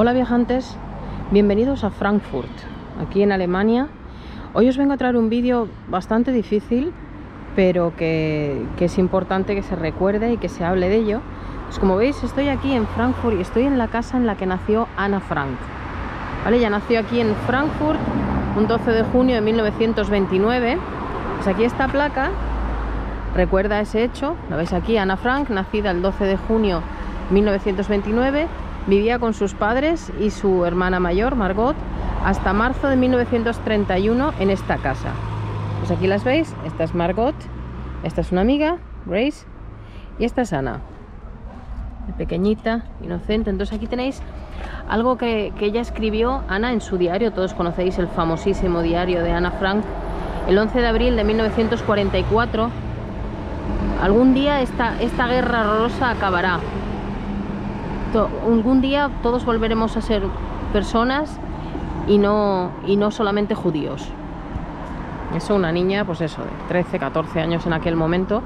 Hola viajantes, bienvenidos a Frankfurt, aquí en Alemania. Hoy os vengo a traer un vídeo bastante difícil, pero que es importante que se recuerde y que se hable de ello. Pues como veis, estoy aquí en Frankfurt y estoy en la casa en la que nació Anna Frank. ¿Vale? Ella nació aquí en Frankfurt un 12 de junio de 1929. Pues aquí esta placa recuerda ese hecho. Lo veis aquí, Anna Frank, nacida el 12 de junio de 1929. Vivía con sus padres y su hermana mayor, Margot, hasta marzo de 1931 en esta casa. Pues aquí las veis, esta es Margot, esta es una amiga, Grace, y esta es Ana, pequeñita, inocente. Entonces aquí tenéis algo que ella escribió, Ana, en su diario. Todos conocéis el famosísimo diario de Anna Frank. El 11 de abril de 1944, algún día esta guerra horrorosa acabará. Algún día todos volveremos a ser personas y no solamente judíos. Eso, una niña, pues eso, de 13, 14 años en aquel momento.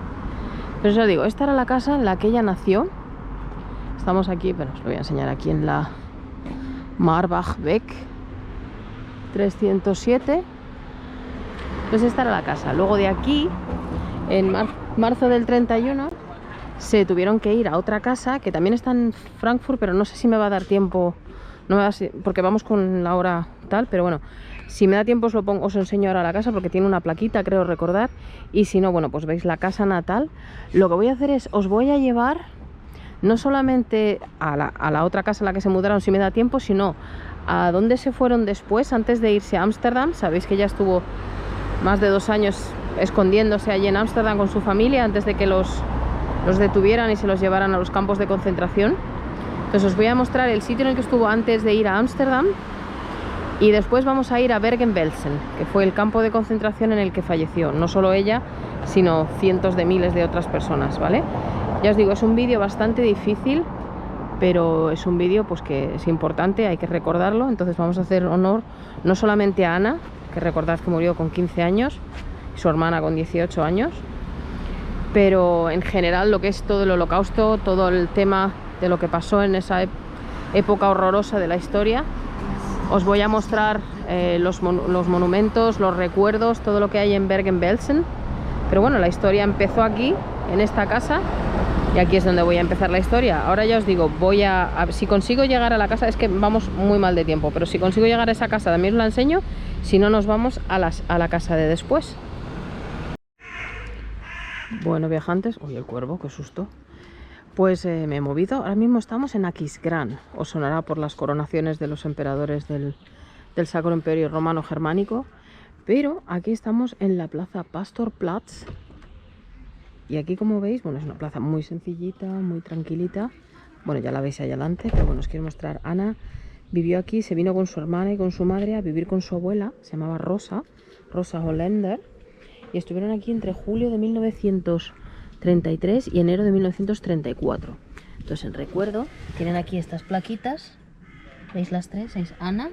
Pero os lo digo, esta era la casa en la que ella nació. Estamos aquí, pero os lo voy a enseñar aquí en la Marbachweg 307. Pues esta era la casa. Luego de aquí, en marzo del 31, se tuvieron que ir a otra casa que también está en Frankfurt, pero no sé si me va a dar tiempo, no me va a, porque vamos con la hora tal, pero bueno, si me da tiempo os enseño ahora la casa, porque tiene una plaquita, creo recordar, y si no, bueno, pues veis la casa natal. Lo que voy a hacer es, os voy a llevar no solamente a la otra casa a la que se mudaron, si me da tiempo, sino a dónde se fueron después, antes de irse a Ámsterdam. Sabéis que ella estuvo más de 2 años escondiéndose allí en Ámsterdam con su familia antes de que los detuvieran y se los llevaran a los campos de concentración. Entonces os voy a mostrar el sitio en el que estuvo antes de ir a Ámsterdam, y después vamos a ir a Bergen-Belsen, que fue el campo de concentración en el que falleció, no solo ella, sino cientos de miles de otras personas, ¿vale? Ya os digo, es un vídeo bastante difícil, pero es un vídeo pues que es importante, hay que recordarlo. Entonces vamos a hacer honor no solamente a Ana, que recordad que murió con 15 años, y su hermana con 18 años, pero en general lo que es todo el Holocausto, todo el tema de lo que pasó en esa época horrorosa de la historia. Os voy a mostrar los monumentos, los recuerdos, todo lo que hay en Bergen-Belsen. Pero bueno, la historia empezó aquí, en esta casa, y aquí es donde voy a empezar la historia. Ahora ya os digo, si consigo llegar a la casa, es que vamos muy mal de tiempo, pero si consigo llegar a esa casa también os la enseño, si no nos vamos a la casa de después. Bueno, viajantes, uy, el cuervo, qué susto. Pues me he movido, ahora mismo estamos en Aquisgrán. Os sonará por las coronaciones de los emperadores del Sacro Imperio Romano Germánico. Pero aquí estamos en la plaza Pastorplatz. Y aquí, como veis, bueno, es una plaza muy sencillita, muy tranquilita. Bueno, ya la veis ahí adelante, pero bueno, os quiero mostrar. Ana vivió aquí, se vino con su hermana y con su madre a vivir con su abuela, se llamaba Rosa Holländer. Y estuvieron aquí entre julio de 1933 y enero de 1934. Entonces, en recuerdo, tienen aquí estas plaquitas. ¿Veis las tres? ¿Veis? Ana,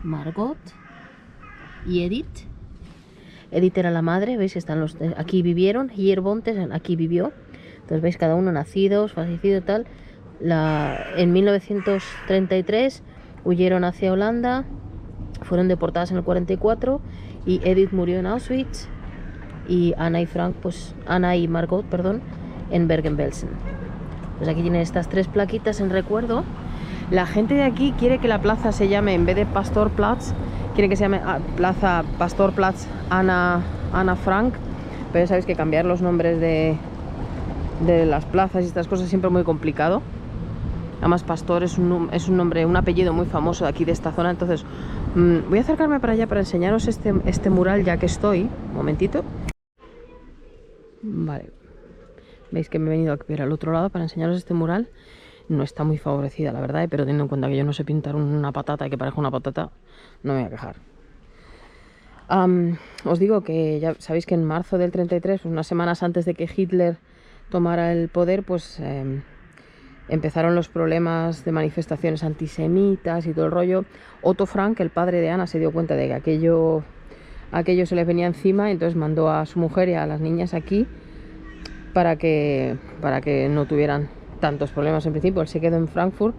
Margot y Edith. Edith era la madre, ¿veis? Están aquí vivieron. Hier wohnte, aquí vivió. Entonces, ¿veis? Cada uno nacidos, fallecido, tal. En 1933 huyeron hacia Holanda, fueron deportadas en el 44, y Edith murió en Auschwitz, y Ana y Margot, perdón, en Bergen-Belsen. Pues aquí tienen estas tres plaquitas en recuerdo. La gente de aquí quiere que la plaza se llame, en vez de Pastorplatz, quiere que se llame Plaza Pastorplatz Anna Frank, pero ya sabéis que cambiar los nombres de las plazas y estas cosas siempre es muy complicado. Además, Pastor es un nombre, un apellido muy famoso de aquí, de esta zona. Entonces voy a acercarme para allá para enseñaros este mural, ya que estoy. Un momentito. Vale. Veis que me he venido a ver al otro lado para enseñaros este mural. No está muy favorecida, la verdad, pero teniendo en cuenta que yo no sé pintar una patata y que parezca una patata, no me voy a quejar. Os digo que ya sabéis que en marzo del 33, pues unas semanas antes de que Hitler tomara el poder, pues empezaron los problemas de manifestaciones antisemitas y todo el rollo. Otto Frank, el padre de Ana, se dio cuenta de que aquello se les venía encima, y entonces mandó a su mujer y a las niñas aquí para que no tuvieran tantos problemas. En principio él se quedó en Frankfurt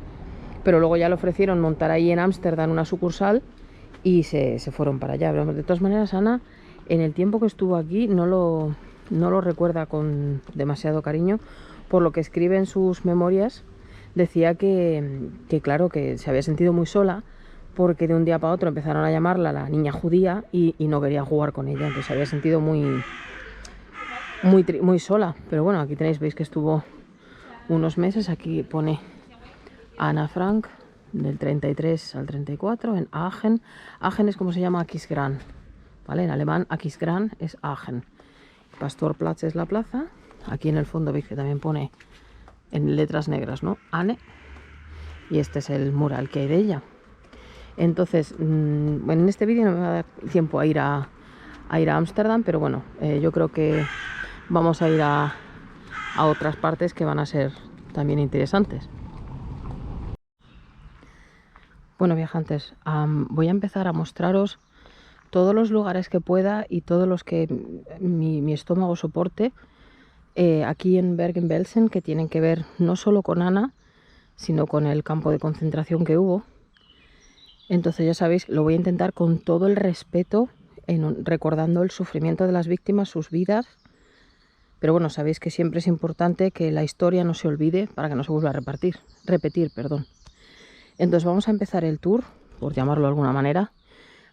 pero luego ya le ofrecieron montar ahí en Ámsterdam una sucursal y se fueron para allá. Pero de todas maneras, Ana, en el tiempo que estuvo aquí no lo recuerda con demasiado cariño. Por lo que escribe en sus memorias, decía que claro, que se había sentido muy sola porque de un día para otro empezaron a llamarla la niña judía y no quería jugar con ella. Entonces se había sentido muy sola. Pero bueno, aquí tenéis, veis que estuvo unos meses. Aquí pone Ana Frank, del 33 al 34, en Aachen. Aachen es como se llama Aquisgrán, ¿vale? En alemán Aquisgrán es Aachen. Pastorplatz es la plaza. Aquí en el fondo veis que también pone en letras negras, ¿no? Anne. Y este es el mural que hay de ella. Entonces, bueno, en este vídeo no me va a dar tiempo a ir a Ámsterdam, pero bueno, yo creo que vamos a ir a otras partes que van a ser también interesantes. Bueno, viajantes, voy a empezar a mostraros todos los lugares que pueda y todos los que mi estómago soporte aquí en Bergen-Belsen, que tienen que ver no solo con Ana, sino con el campo de concentración que hubo. Entonces ya sabéis, lo voy a intentar con todo el respeto, recordando el sufrimiento de las víctimas, sus vidas. Pero bueno, sabéis que siempre es importante que la historia no se olvide para que no se vuelva a repetir. Entonces vamos a empezar el tour, por llamarlo de alguna manera,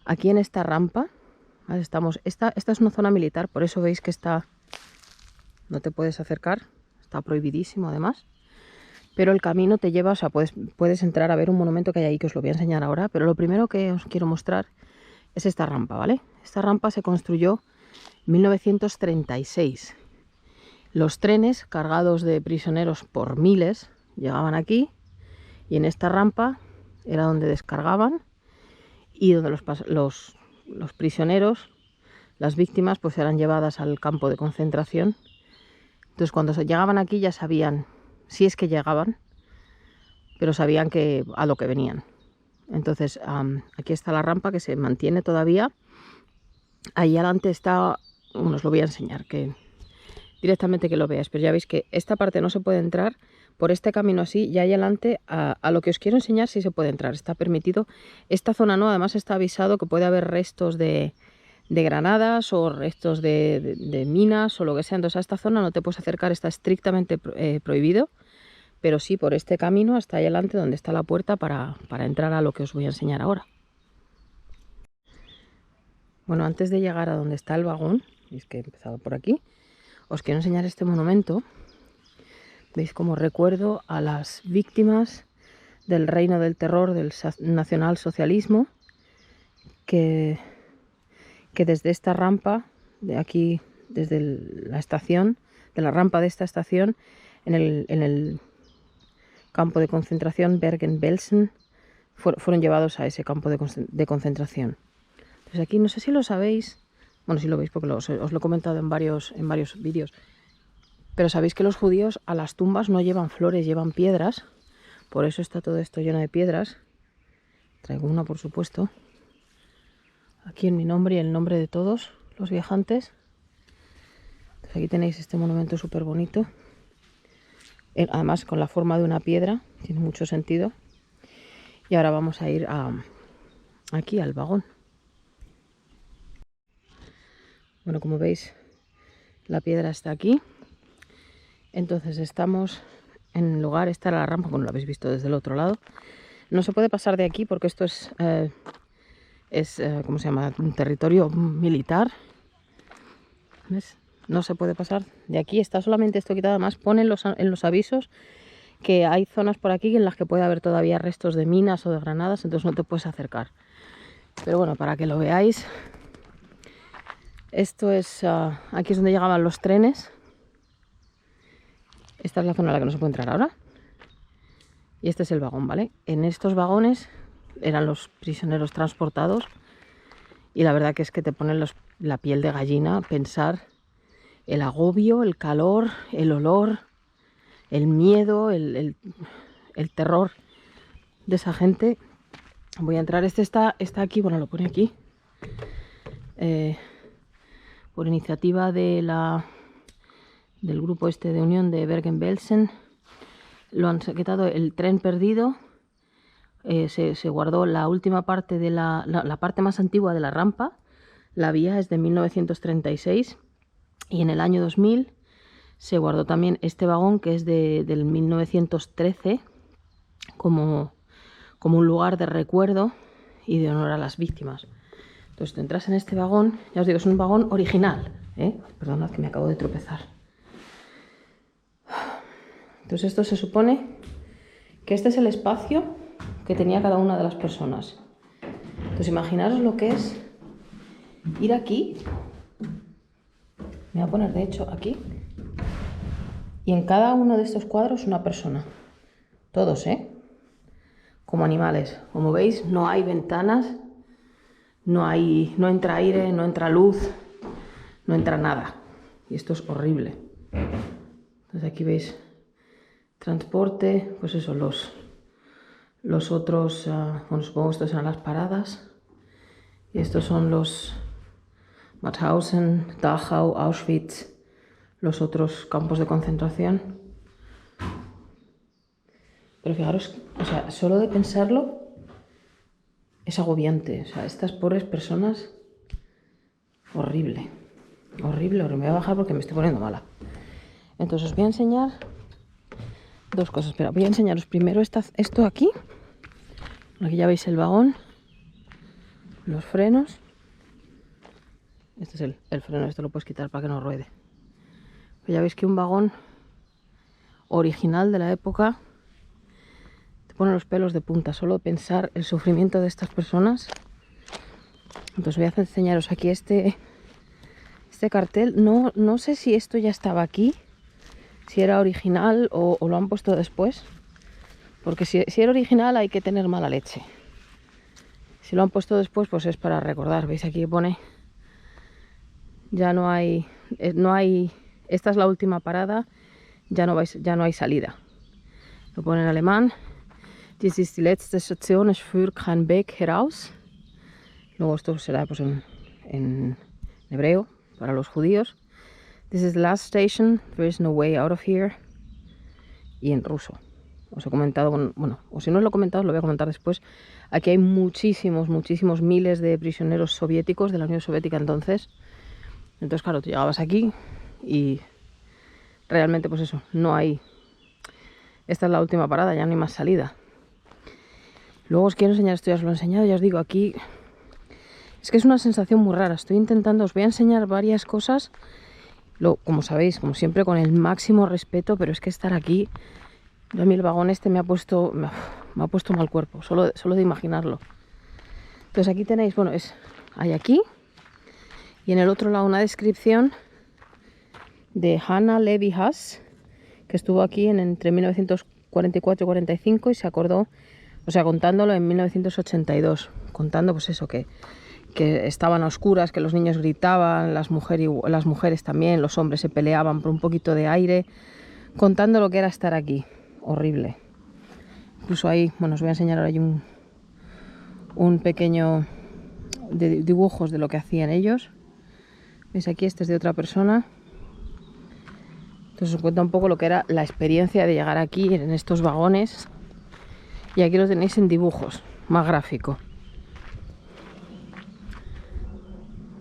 aquí en esta rampa. ¿Vale? Esta es una zona militar, por eso veis que no te puedes acercar, está prohibidísimo además. Pero el camino te lleva, o sea, puedes entrar a ver un monumento que hay ahí, que os lo voy a enseñar ahora. Pero lo primero que os quiero mostrar es esta rampa, ¿vale? Esta rampa se construyó en 1936. Los trenes cargados de prisioneros por miles llegaban aquí y en esta rampa era donde descargaban y donde los prisioneros, las víctimas, pues eran llevadas al campo de concentración. Entonces cuando llegaban aquí ya sabían, si es que llegaban, pero sabían a lo que venían. Entonces aquí está la rampa que se mantiene todavía. Ahí adelante está, bueno, os lo voy a enseñar, directamente que lo veáis, pero ya veis que esta parte no se puede entrar por este camino así, y ahí adelante a lo que os quiero enseñar sí se puede entrar, está permitido. Esta zona no, además está avisado que puede haber restos de granadas o restos de minas o lo que sea. Entonces a esta zona no te puedes acercar, está estrictamente prohibido, pero sí por este camino hasta ahí adelante donde está la puerta para entrar a lo que os voy a enseñar ahora. Bueno, antes de llegar a donde está el vagón, es que he empezado por aquí, os quiero enseñar este monumento. Veis como recuerdo a las víctimas del reino del terror del nacionalsocialismo, que desde esta rampa, de aquí, desde la estación, de la rampa de esta estación, en el campo de concentración Bergen-Belsen, fueron llevados a ese campo de concentración. Entonces aquí, no sé si lo sabéis, bueno, si lo veis porque os lo he comentado en varios vídeos, pero sabéis que los judíos a las tumbas no llevan flores, llevan piedras. Por eso está todo esto lleno de piedras. Traigo una, por supuesto, aquí en mi nombre y el nombre de todos los viajantes. Entonces aquí tenéis este monumento súper bonito, además con la forma de una piedra, tiene mucho sentido. Y ahora vamos a ir aquí al vagón. Bueno, como veis, la piedra está aquí. Entonces estamos en el lugar, esta era la rampa, como lo habéis visto desde el otro lado. No se puede pasar de aquí porque esto es ¿cómo se llama? Un territorio militar. ¿Ves? No se puede pasar de aquí, está solamente esto quitado. Además ponen en los avisos que hay zonas por aquí en las que puede haber todavía restos de minas o de granadas, entonces no te puedes acercar. Pero bueno, para que lo veáis, esto es, aquí es donde llegaban los trenes. Esta es la zona a la que no se puede entrar ahora. Y este es el vagón, ¿vale? En estos vagones eran los prisioneros transportados. Y la verdad que es que te ponen la piel de gallina pensar el agobio, el calor, el olor, el miedo, el terror de esa gente. Voy a entrar. Este está aquí, bueno, lo pone aquí. Por iniciativa del grupo este de unión de Bergen-Belsen, lo han quitado el tren perdido se guardó la última parte de la parte más antigua de la rampa. La vía es de 1936 y en el año 2000 se guardó también este vagón, que es del 1913, como un lugar de recuerdo y de honor a las víctimas. Entonces, tú entras en este vagón, ya os digo, es un vagón original, ¿eh? Perdonad que me acabo de tropezar. Entonces, esto se supone que este es el espacio que tenía cada una de las personas. Entonces, imaginaros lo que es ir aquí. Me voy a poner, de hecho, aquí. Y en cada uno de estos cuadros una persona. Todos, ¿eh? Como animales. Como veis, no hay ventanas, no entra aire, no entra luz, no entra nada. Y esto es horrible. Entonces aquí veis transporte, pues eso, los otros, bueno, supongo que estos serán las paradas. Y estos son los Mauthausen, Dachau, Auschwitz, los otros campos de concentración. Pero fijaros, o sea, solo de pensarlo es agobiante. O sea, estas pobres personas, horrible. Horrible, horrible. Me voy a bajar porque me estoy poniendo mala. Entonces os voy a enseñar dos cosas. Espera, voy a enseñaros primero esto aquí. Aquí ya veis el vagón, los frenos. Este es el freno, esto lo puedes quitar para que no ruede. Pero ya veis que un vagón original de la época te pone los pelos de punta. Solo pensar el sufrimiento de estas personas. Entonces voy a enseñaros aquí este cartel. No sé si esto ya estaba aquí, si era original o lo han puesto después. Porque si era original hay que tener mala leche. Si lo han puesto después, pues es para recordar. Veis aquí que pone, ya no hay, esta es la última parada, ya no hay salida. Lo pone en alemán. Dies ist die letzte Station, es führt kein Weg heraus. Luego esto será pues en hebreo para los judíos. This is the last station, there is no way out of here. Y en ruso. Os he comentado, bueno, o si no os lo he comentado, os lo voy a comentar después. Aquí hay muchísimos miles de prisioneros soviéticos de la Unión Soviética entonces. Entonces, claro, tú llegabas aquí y realmente, pues eso, no hay. Esta es la última parada, ya no hay más salida. Luego os quiero enseñar, esto ya os lo he enseñado, ya os digo, aquí es que es una sensación muy rara. Estoy intentando, os voy a enseñar varias cosas, como sabéis, como siempre, con el máximo respeto, pero es que estar aquí, a mí el vagón este me ha puesto mal cuerpo, solo de imaginarlo. Entonces aquí tenéis, bueno, hay aquí, y en el otro lado una descripción de Hannah Levy Haas, que estuvo aquí entre 1944 y 45 y se acordó, o sea, contándolo en 1982, contando pues eso, que estaban a oscuras, que los niños gritaban, las mujeres también, los hombres se peleaban por un poquito de aire, contando lo que era estar aquí. Horrible. Incluso ahí, bueno, os voy a enseñar ahora un pequeño dibujos de lo que hacían ellos. ¿Veis aquí? Este es de otra persona. Entonces os cuenta un poco lo que era la experiencia de llegar aquí en estos vagones. Y aquí lo tenéis en dibujos, más gráfico.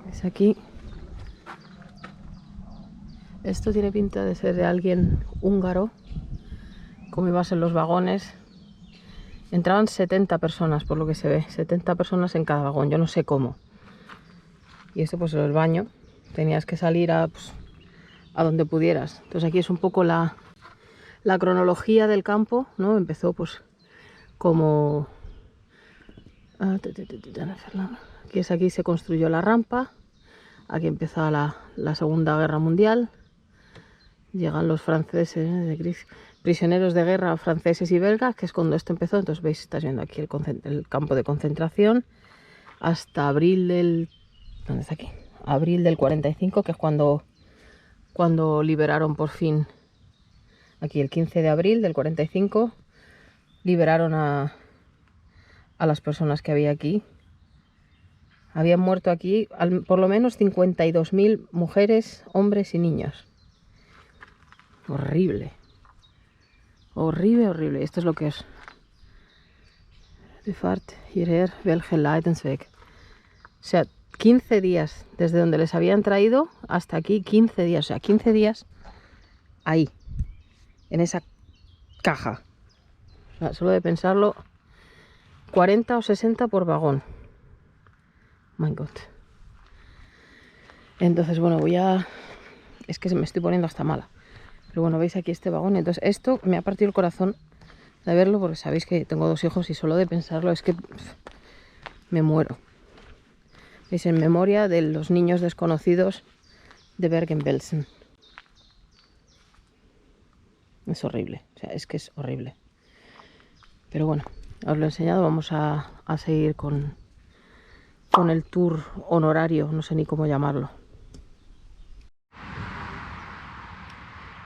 ¿Veis aquí? Esto tiene pinta de ser de alguien húngaro. Como ibas en los vagones. Entraban 70 personas, por lo que se ve. 70 personas en cada vagón, yo no sé cómo. Y esto pues era el baño. Tenías que salir a donde pudieras. Entonces aquí es un poco la cronología del campo, ¿no? Empezó pues como... Aquí se construyó la rampa. Aquí empezaba la Segunda Guerra Mundial. Llegan los franceses, prisioneros de guerra franceses y belgas, que es cuando esto empezó. Entonces veis, estás viendo aquí el campo de concentración hasta abril del... ¿Dónde está aquí? Abril del 45, que es cuando liberaron por fin, aquí el 15 de abril del 45, liberaron a las personas que había aquí. Habían muerto aquí por lo menos 52.000 mujeres, hombres y niños. Horrible. Horrible, horrible. Esto es lo que es de Fahrt hierher welche Leidensweg. O sea, 15 días desde donde les habían traído hasta aquí, 15 días. O sea, 15 días ahí, en esa caja. O sea, solo de pensarlo, 40 o 60 por vagón. My God. Entonces, bueno, es que me estoy poniendo hasta mala. Pero bueno, veis aquí este vagón. Entonces, esto me ha partido el corazón de verlo, porque sabéis que tengo 2 hijos y solo de pensarlo es que me muero. Es en memoria de los niños desconocidos de Bergen-Belsen. Es horrible, o sea, es que es horrible. Pero bueno, os lo he enseñado, vamos a seguir con el tour honorario, no sé ni cómo llamarlo.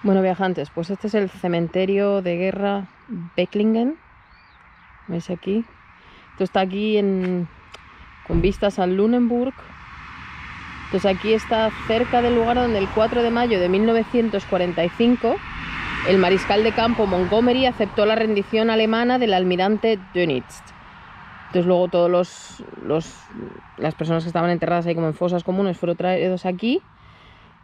Bueno, viajantes, pues este es el cementerio de guerra Becklingen. ¿Veis aquí? Esto está aquí con vistas al Lunenburg. Entonces aquí está cerca del lugar donde el 4 de mayo de 1945 el mariscal de campo Montgomery aceptó la rendición alemana del almirante Dönitz. Entonces luego todos las personas que estaban enterradas ahí como en fosas comunes fueron traídos aquí.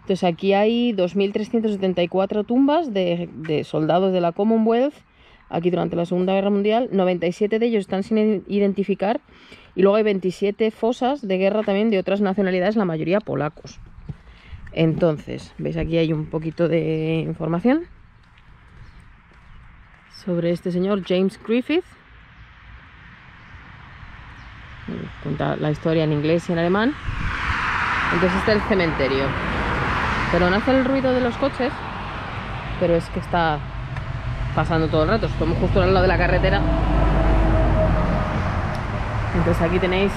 Entonces aquí hay 2.374 tumbas de soldados de la Commonwealth aquí durante la Segunda Guerra Mundial. 97 de ellos están sin identificar. Y luego hay 27 fosas de guerra también de otras nacionalidades, la mayoría polacos. Entonces, veis aquí hay un poquito de información sobre este señor James Griffith. Cuenta la historia en inglés y en alemán. Entonces este es el cementerio. Pero no hace el ruido de los coches, pero es que está pasando todo el rato. Estamos justo al lado de la carretera. Entonces aquí tenéis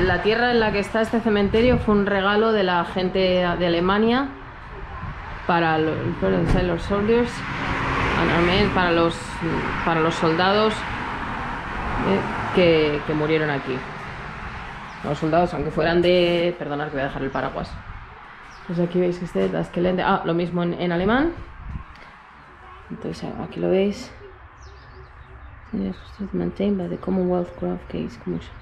la tierra en la que está este cementerio. Fue un regalo de la gente de Alemania para los soldiers, para los soldados que murieron aquí. Los soldados, aunque fueran de... Perdonad que voy a dejar el paraguas. Pues aquí veis que este das Gelände. Lo mismo en alemán. Entonces aquí lo veis. Maintained by the Commonwealth Craft Case Commission.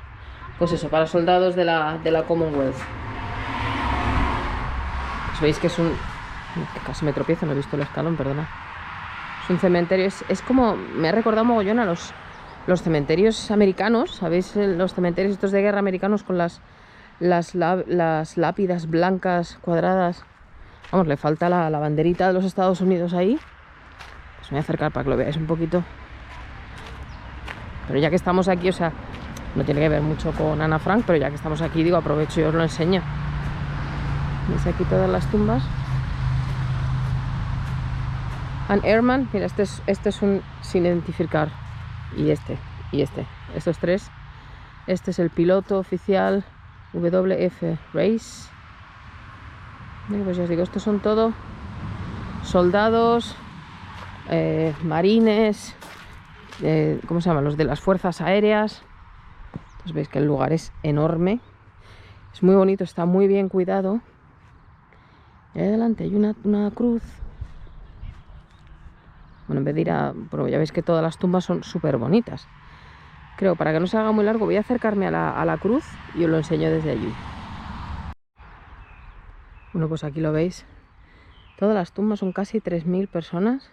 Pues eso, para soldados de la Commonwealth. Pues veis que es un... Casi me tropiezo, no he visto el escalón, perdona. Es un cementerio, es como... Me ha recordado mogollón a los cementerios americanos. ¿Sabéis? Los cementerios estos de guerra americanos con las lápidas blancas, cuadradas. Vamos, le falta la banderita de los Estados Unidos ahí. Pues me voy a acercar para que lo veáis un poquito. Pero ya que estamos aquí, o sea, no tiene que ver mucho con Ana Frank, pero ya que estamos aquí, digo, aprovecho y os lo enseño. ¿Veis aquí todas las tumbas? An Airman, mira, este es un sin identificar. Y estos 3. Este es el piloto oficial WF Race. Pues ya os digo, estos son todo soldados, marines, ¿cómo se llaman? Los de las fuerzas aéreas. Entonces veis que el lugar es enorme. Es muy bonito, está muy bien cuidado. Y ahí adelante hay una cruz. Bueno, en vez de ir bueno, ya veis que todas las tumbas son súper bonitas. Creo, para que no se haga muy largo, voy a acercarme a la cruz y os lo enseño desde allí. Bueno, pues aquí lo veis. Todas las tumbas son casi 3.000 personas.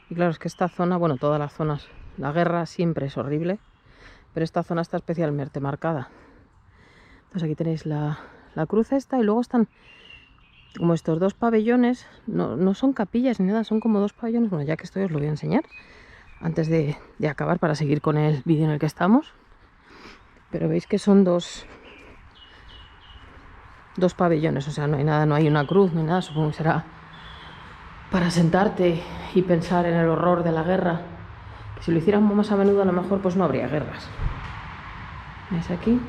Y claro, es que esta zona, bueno, todas las zonas, la guerra siempre es horrible, pero esta zona está especialmente marcada. Entonces aquí tenéis la cruz esta y luego están como estos 2 pabellones. No son capillas ni nada, son como 2 pabellones. Bueno, ya que estoy os lo voy a enseñar antes de acabar para seguir con el vídeo en el que estamos. Pero veis que son dos pabellones, o sea, no hay nada, no hay una cruz, no hay nada. Supongo que será para sentarte y pensar en el horror de la guerra. Que si lo hiciéramos más a menudo, a lo mejor pues no habría guerras. ¿Veis aquí?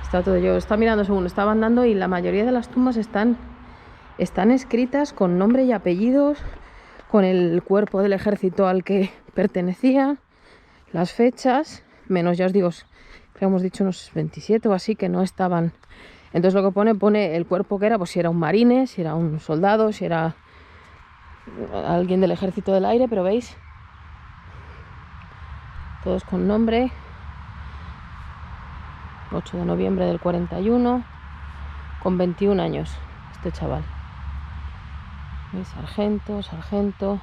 Está todo, yo estaba mirando según estaba andando y la mayoría de las tumbas están escritas con nombre y apellidos, con el cuerpo del ejército al que pertenecía, las fechas, menos, ya os digo, creo que hemos dicho unos 27 o así que no estaban. Entonces lo que pone el cuerpo que era, pues si era un marine, si era un soldado, si era alguien del Ejército del Aire, pero veis, todos con nombre. 8 de noviembre del 41, con 21 años, este chaval. ¿Veis? Sargento, sargento.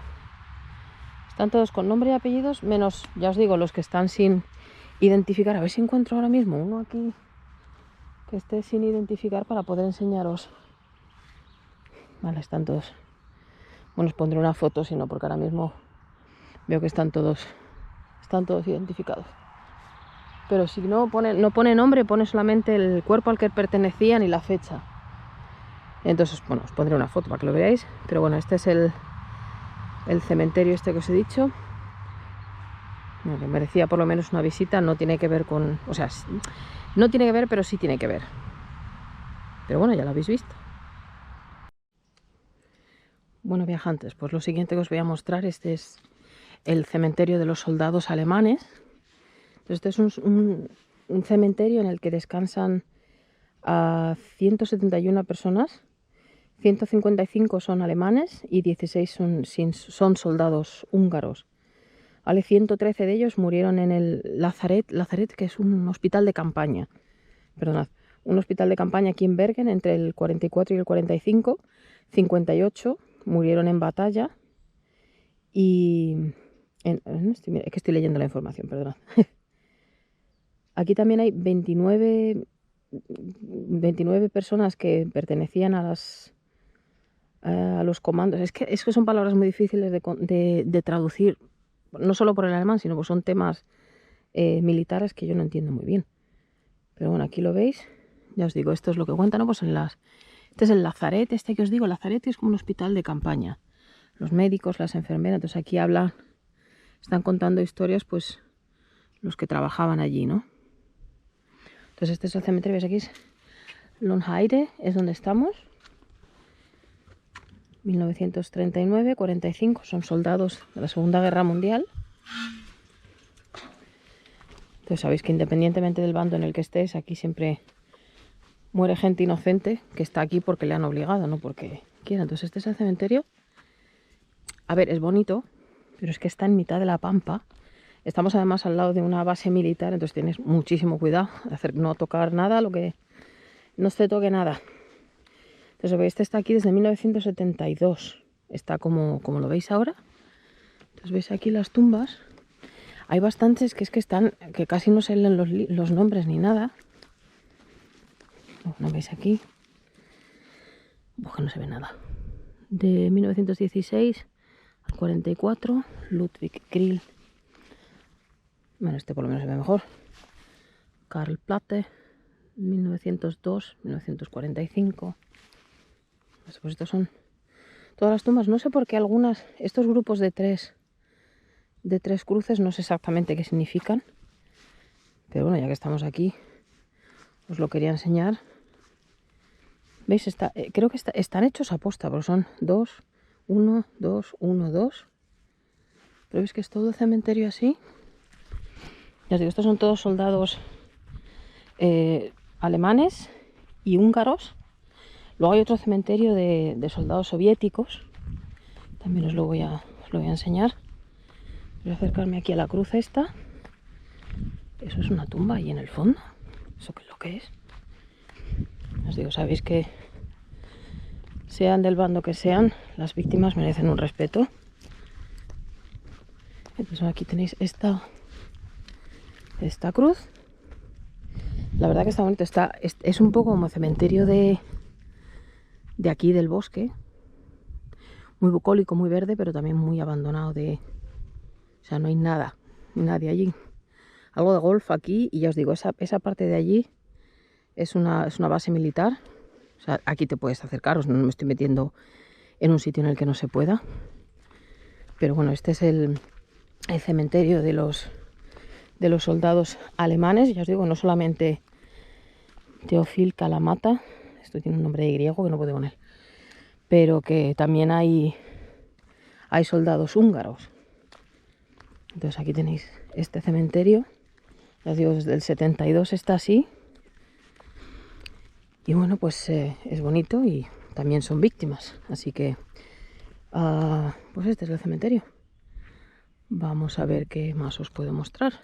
Están todos con nombre y apellidos, menos, ya os digo, los que están sin identificar. A ver si encuentro ahora mismo uno aquí que esté sin identificar para poder enseñaros. Vale, están todos. Bueno, os pondré una foto, si no, porque ahora mismo veo que están todos identificados. Pero si no pone nombre, pone solamente el cuerpo al que pertenecían y la fecha. Entonces, bueno, os pondré una foto para que lo veáis. Pero bueno, este es el cementerio este que os he dicho. Bueno, que merecía por lo menos una visita. No tiene que ver con... O sea, no tiene que ver, pero sí tiene que ver. Pero bueno, ya lo habéis visto. Bueno, viajantes, pues lo siguiente que os voy a mostrar, este es el cementerio de los soldados alemanes. Este es un cementerio en el que descansan a 171 personas, 155 son alemanes y 16 son soldados húngaros. ¿Vale? 113 de ellos murieron en el Lazaret, que es un hospital de campaña. Perdonad, un hospital de campaña aquí en Bergen entre el 44 y el 45. 58 murieron en batalla y... es que estoy leyendo la información, perdonad. Aquí también hay 29 personas que pertenecían a los comandos. Es que son palabras muy difíciles de traducir, no solo por el alemán, sino que son temas militares que yo no entiendo muy bien. Pero bueno, aquí lo veis. Ya os digo, esto es lo que cuentan, ¿no? Pues este es el Lazaret, este que os digo. El Lazaret es como un hospital de campaña. Los médicos, las enfermeras, entonces aquí están contando historias, pues, los que trabajaban allí, ¿no? Entonces este es el cementerio, ¿veis? Aquí es Lonheide, es donde estamos. 1939, 45, son soldados de la Segunda Guerra Mundial. Entonces sabéis que independientemente del bando en el que estés, aquí siempre muere gente inocente que está aquí porque le han obligado, no porque quiera. Entonces este es el cementerio. A ver, es bonito, pero es que está en mitad de la pampa. Estamos además al lado de una base militar, entonces tienes muchísimo cuidado de no tocar nada, lo que no se toque nada. Entonces, este está aquí desde 1972. Está como lo veis ahora. Entonces, veis aquí las tumbas. Hay bastantes que que casi no se leen los nombres ni nada. ¿No veis aquí? Pues que no se ve nada. De 1916 al 44, Ludwig Grill. Bueno, este por lo menos se ve mejor. Karl Platte, 1902, 1945. Pues estos son todas las tumbas. No sé por qué estos grupos de tres cruces, no sé exactamente qué significan. Pero bueno, ya que estamos aquí, os lo quería enseñar. ¿Veis? Creo que están hechos a posta, pero son 2, 1, 2, 1, 2. Pero veis que es todo cementerio así. Ya os digo, estos son todos soldados alemanes y húngaros. Luego hay otro cementerio de soldados soviéticos. También os lo voy a enseñar. Voy a acercarme aquí a la cruz esta. Eso es una tumba ahí en el fondo. ¿Eso qué es lo que es? Os digo, sabéis que sean del bando que sean, las víctimas merecen un respeto. Entonces aquí tenéis esta cruz. La verdad que está bonito. Es un poco como cementerio de aquí del bosque. Muy bucólico, muy verde, pero también muy abandonado o sea, no hay nada, nadie allí. Algo de golf aquí, y ya os digo, esa parte de allí es una base militar. O sea, aquí te puedes acercar, no me estoy metiendo en un sitio en el que no se pueda. Pero bueno, este es el cementerio de los soldados alemanes. Ya os digo, no solamente Teofil Kalamata, esto tiene un nombre de griego que no puedo poner, pero que también hay soldados húngaros. Entonces aquí tenéis este cementerio. Ya os digo, desde el 72 está así. Y bueno, pues es bonito y también son víctimas. Así que Pues este es el cementerio. Vamos a ver qué más os puedo mostrar.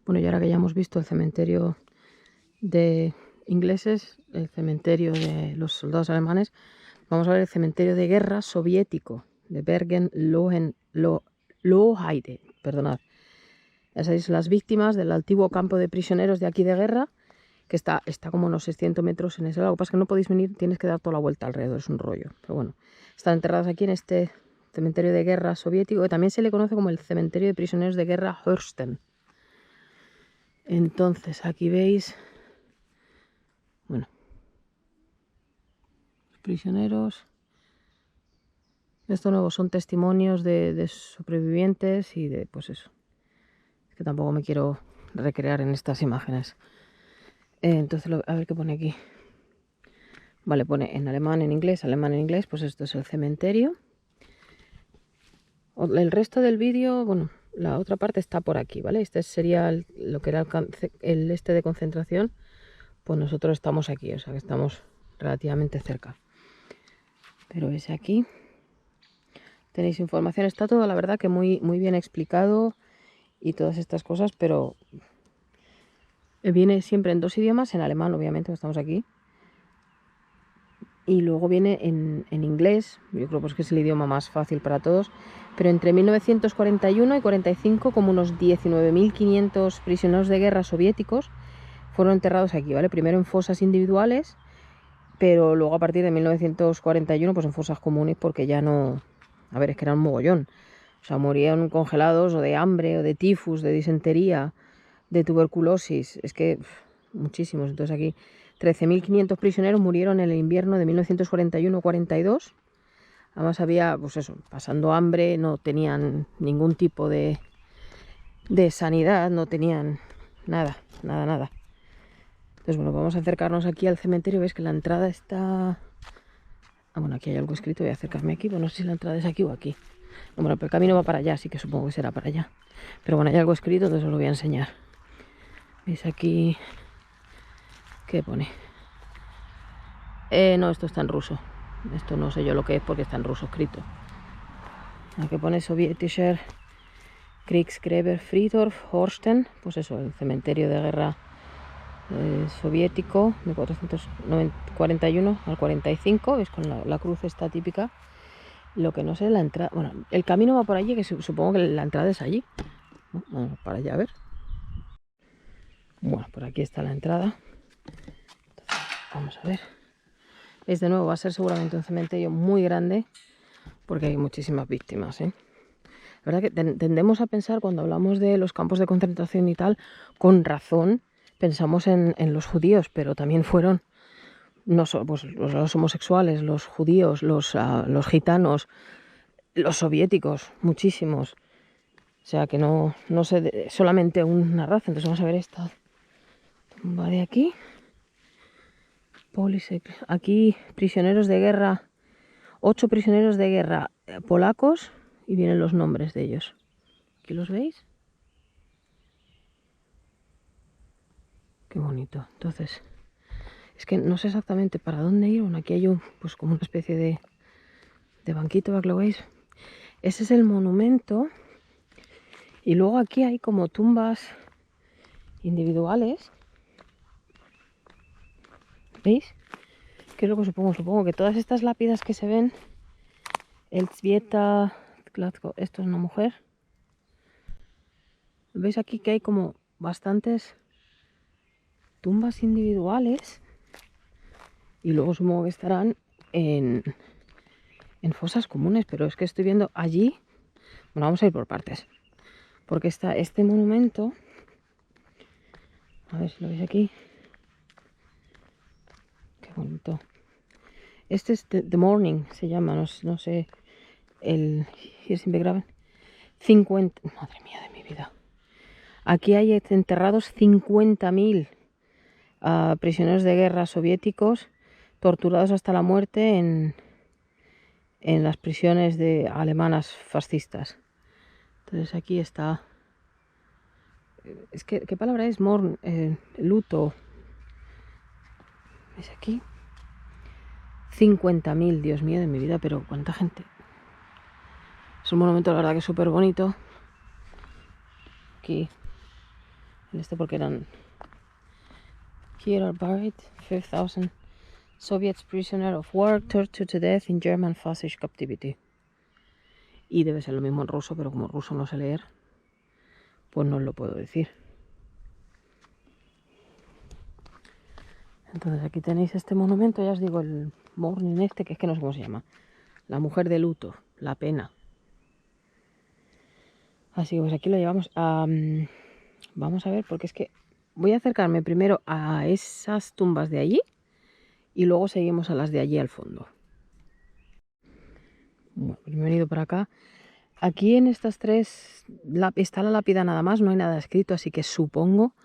Bueno, y ahora que ya hemos visto el cementerio de ingleses, el cementerio de los soldados alemanes, vamos a ver el cementerio de guerra soviético de Bergen-Lohheide. Perdonad. Esas son las víctimas del antiguo campo de prisioneros de aquí de guerra, que está como unos 600 metros en ese lado. Lo que pasa es que no podéis venir, tienes que dar toda la vuelta alrededor, es un rollo. Pero bueno, están enterrados aquí en este cementerio de guerra soviético, que también se le conoce como el cementerio de prisioneros de guerra Hürsten. Entonces, aquí veis, bueno, los prisioneros. Esto nuevo son testimonios de sobrevivientes y de, pues eso. Es que tampoco me quiero recrear en estas imágenes. Entonces, a ver qué pone aquí. Vale, pone en alemán, en inglés, pues esto es el cementerio. El resto del vídeo, bueno, la otra parte está por aquí, ¿vale? Este sería lo que era el este de concentración. Pues nosotros estamos aquí, o sea que estamos relativamente cerca. Pero ese aquí. Tenéis información, está todo, la verdad, que muy bien explicado y todas estas cosas, pero viene siempre en 2 idiomas, en alemán, obviamente, estamos aquí. Y luego viene en inglés, yo creo pues que es el idioma más fácil para todos, pero entre 1941 y 45 como unos 19.500 prisioneros de guerra soviéticos fueron enterrados aquí, ¿vale? Primero en fosas individuales, pero luego a partir de 1941 pues en fosas comunes, porque ya no... A ver, es que era un mogollón. O sea, morían congelados o de hambre o de tifus, de disentería, de tuberculosis. Es que muchísimos. Entonces aquí 13.500 prisioneros murieron en el invierno de 1941-42. Además había, pues eso, pasando hambre, no tenían ningún tipo de sanidad, no tenían nada. Entonces, bueno, vamos a acercarnos aquí al cementerio. Veis que la entrada está... bueno, aquí hay algo escrito, voy a acercarme aquí. Bueno, no sé si la entrada es aquí o aquí. No, bueno, pero el camino va para allá, así que supongo que será para allá. Pero bueno, hay algo escrito, entonces os lo voy a enseñar. ¿Veis aquí? ¿Qué pone? No, esto está en ruso. Esto no sé yo lo que es porque está en ruso escrito. Aquí pone Sowjetischer Kriegsgräberfriedhof Horsten. Pues eso, el cementerio de guerra soviético de 441 al 45. Es con la cruz esta típica. Lo que no sé es la entrada. Bueno, el camino va por allí, que supongo que la entrada es allí. Vamos para allá a ver. Bueno, por aquí está la entrada. Entonces, vamos a ver. ¿Veis? De nuevo, va a ser seguramente un cementerio muy grande porque hay muchísimas víctimas, ¿eh? La verdad que tendemos a pensar, cuando hablamos de los campos de concentración y tal, con razón pensamos en los judíos, pero también fueron no solo pues, los homosexuales, los judíos, los gitanos, los soviéticos, muchísimos. O sea que no sé solamente una raza. Entonces vamos a ver esta tumba de aquí. Aquí prisioneros de guerra, 8 prisioneros de guerra polacos, y vienen los nombres de ellos. ¿Aquí los veis? Qué bonito. Entonces, es que no sé exactamente para dónde ir. Bueno, aquí hay pues como una especie de banquito, para que lo veis. Ese es el monumento. Y luego aquí hay como tumbas individuales. ¿Veis? ¿Qué es lo que supongo? Supongo que todas estas lápidas que se ven, Elzbieta, esto es una mujer. ¿Veis aquí que hay como bastantes tumbas individuales? Y luego supongo que estarán en fosas comunes, pero es que estoy viendo allí... Bueno, vamos a ir por partes. Porque está este monumento... A ver si lo veis aquí. Qué bonito. Este es The Morning, se llama, no sé, el Hier sind begraben. 50, madre mía de mi vida. Aquí hay enterrados 50.000 prisioneros de guerra soviéticos torturados hasta la muerte en las prisiones alemanas fascistas. Entonces aquí está... Es que, ¿qué palabra es? Luto. ¿Ves aquí? 50.000, Dios mío de mi vida, pero cuánta gente. Es un monumento, la verdad, que es súper bonito. Aquí, en este porque eran... Here are buried 5,000 Soviets prisoner of war tortured to death in German fascist captivity. Y debe ser lo mismo en ruso, pero como ruso no sé leer, pues no os lo puedo decir. Entonces aquí tenéis este monumento, ya os digo, el mourning este, que es que no sé cómo se llama. La mujer de luto, la pena. Así que pues aquí lo llevamos a... vamos a ver, porque es que voy a acercarme primero a esas tumbas de allí y luego seguimos a las de allí al fondo. Bueno, pues me he venido para acá. Aquí en estas tres está la lápida nada más, no hay nada escrito, así que supongo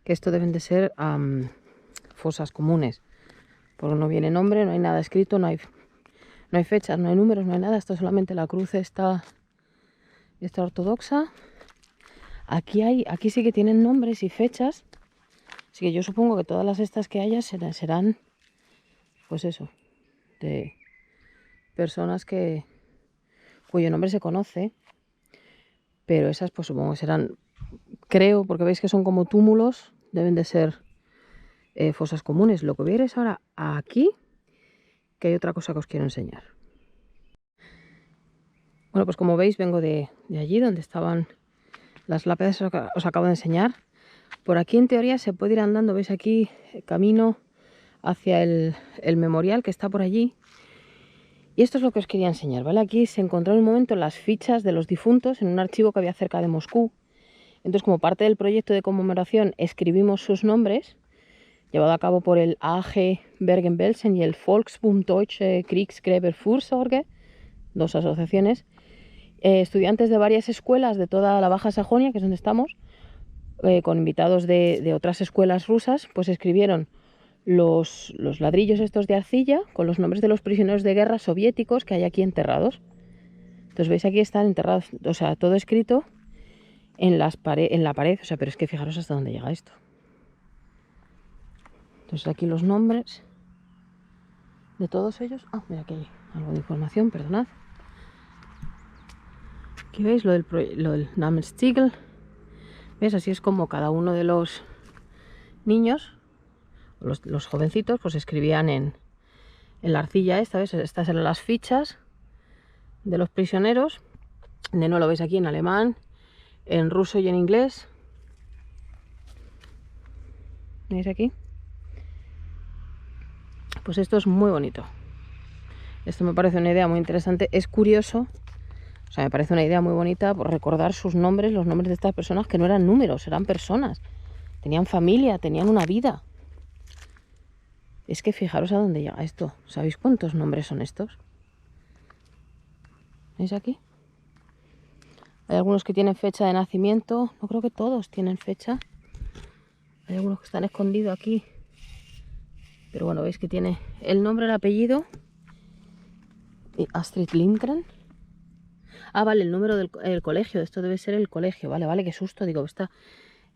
que esto deben de ser fosas comunes. Porque no viene nombre, no hay nada escrito, no hay fechas, no hay números, no hay nada. Esto solamente la cruz está ortodoxa. Aquí sí que tienen nombres y fechas. Así que yo supongo que todas las estas que haya serán, pues eso, de personas cuyo nombre se conoce. Pero esas pues supongo que serán, creo, porque veis que son como túmulos, deben de ser fosas comunes. Lo que voy a ir es ahora aquí, que hay otra cosa que os quiero enseñar. Bueno, pues como veis vengo de allí donde estaban las lápidas que os acabo de enseñar. Por aquí en teoría se puede ir andando, veis aquí camino hacia el memorial que está por allí. Y esto es lo que os quería enseñar, ¿vale? Aquí se encontraron un momento las fichas de los difuntos en un archivo que había cerca de Moscú. Entonces, como parte del proyecto de conmemoración, escribimos sus nombres, llevado a cabo por el AG Bergen-Belsen y el Volksbund Deutsche Kriegsgräberfürsorge, dos asociaciones, estudiantes de varias escuelas de toda la Baja Sajonia, que es donde estamos, con invitados de otras escuelas rusas, pues escribieron los ladrillos estos de arcilla con los nombres de los prisioneros de guerra soviéticos que hay aquí enterrados. Entonces veis aquí están enterrados, o sea, todo escrito en la pared, o sea, pero es que fijaros hasta dónde llega esto. Entonces aquí los nombres de todos ellos. Ah, mira, aquí hay algo de información, perdonad. Aquí veis lo del Namenstiegel. ¿Ves? Así es como cada uno de los niños, los jovencitos, pues escribían en la arcilla esta, ¿ves? Estas eran las fichas de los prisioneros. De nuevo lo veis aquí en alemán, en ruso y en inglés. ¿Veis aquí? Pues esto es muy bonito. Esto me parece una idea muy interesante. Es curioso, o sea, me parece una idea muy bonita por recordar sus nombres, los nombres de estas personas que no eran números, eran personas. Tenían familia, tenían una vida. Es que fijaros a dónde llega esto. ¿Sabéis cuántos nombres son estos? ¿Veis aquí? Hay algunos que tienen fecha de nacimiento. No creo que todos tienen fecha. Hay algunos que están escondidos aquí. Pero bueno, veis que tiene el nombre, el apellido. Y Astrid Lindgren. Ah, vale, el número del colegio. Esto debe ser el colegio. Vale, qué susto. Digo, esta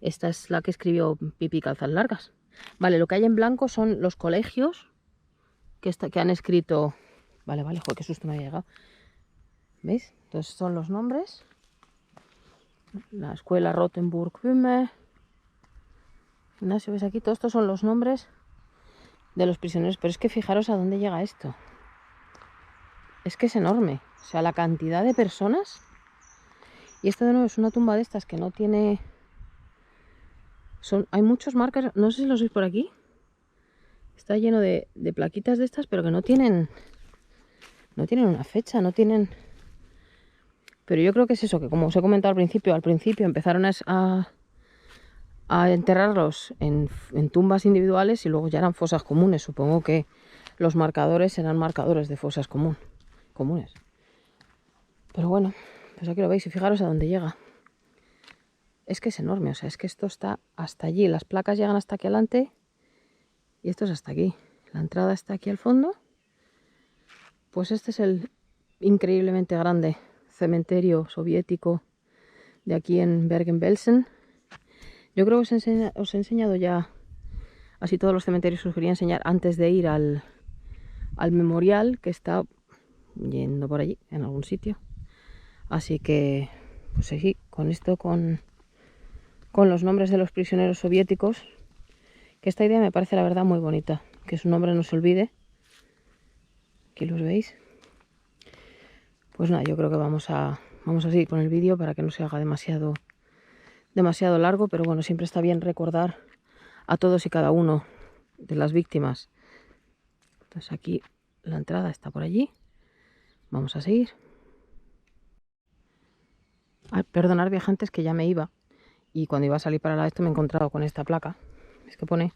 es la que escribió Pipi Calzas Largas. Vale, lo que hay en blanco son los colegios que han escrito... Vale, joder, qué susto me había llegado. ¿Veis? Entonces son los nombres. La escuela Rotenburg-Böhme. Gimnasio, ¿ves aquí? Todos estos son los nombres de los prisioneros. Pero es que fijaros a dónde llega esto. Es que es enorme. O sea, la cantidad de personas. Y esta de nuevo es una tumba de estas que no tiene... Hay muchos marcas, no sé si los veis por aquí. Está lleno de plaquitas de estas, pero que no tienen una fecha, no tienen... Pero yo creo que es eso, que como os he comentado al principio empezaron a enterrarlos en tumbas individuales y luego ya eran fosas comunes. Supongo que los marcadores eran marcadores de fosas comunes. Pero bueno, pues aquí lo veis y fijaros a dónde llega. Es que es enorme, o sea, es que esto está hasta allí. Las placas llegan hasta aquí adelante y esto es hasta aquí. La entrada está aquí al fondo. Pues este es el increíblemente grande cementerio soviético de aquí en Bergen-Belsen. Yo creo que os he enseñado ya así todos los cementerios que os quería enseñar antes de ir al al memorial que está yendo por allí, en algún sitio. Así que, pues sí, con esto, con los nombres de los prisioneros soviéticos, que esta idea me parece la verdad muy bonita, que su nombre no se olvide. Aquí los veis. Pues nada, yo creo que vamos a seguir con el vídeo para que no se haga demasiado largo, pero bueno, siempre está bien recordar a todos y cada uno de las víctimas. Entonces aquí la entrada está por allí. Vamos a seguir. Perdonad, viajantes, que ya me iba, y cuando iba a salir para esto me he encontrado con esta placa. Es que pone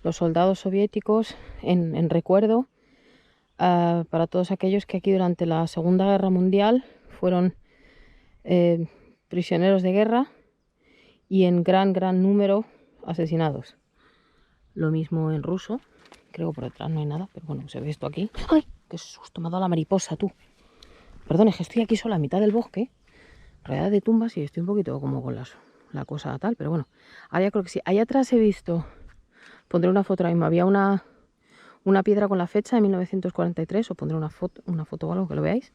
los soldados soviéticos en recuerdo para todos aquellos que aquí durante la Segunda Guerra Mundial fueron prisioneros de guerra y en gran número asesinados. Lo mismo en ruso. Creo que por detrás no hay nada, pero bueno, se ve esto aquí. ¡Ay! ¡Qué susto! Me ha dado la mariposa, tú. Perdón, es que estoy aquí sola a mitad del bosque, rodeada de tumbas, y estoy un poquito como con la cosa tal, pero bueno. Ahora ya creo que sí. Allá atrás he visto, pondré una foto ahora mismo, había una piedra con la fecha de 1943, o pondré una foto o algo que lo veáis.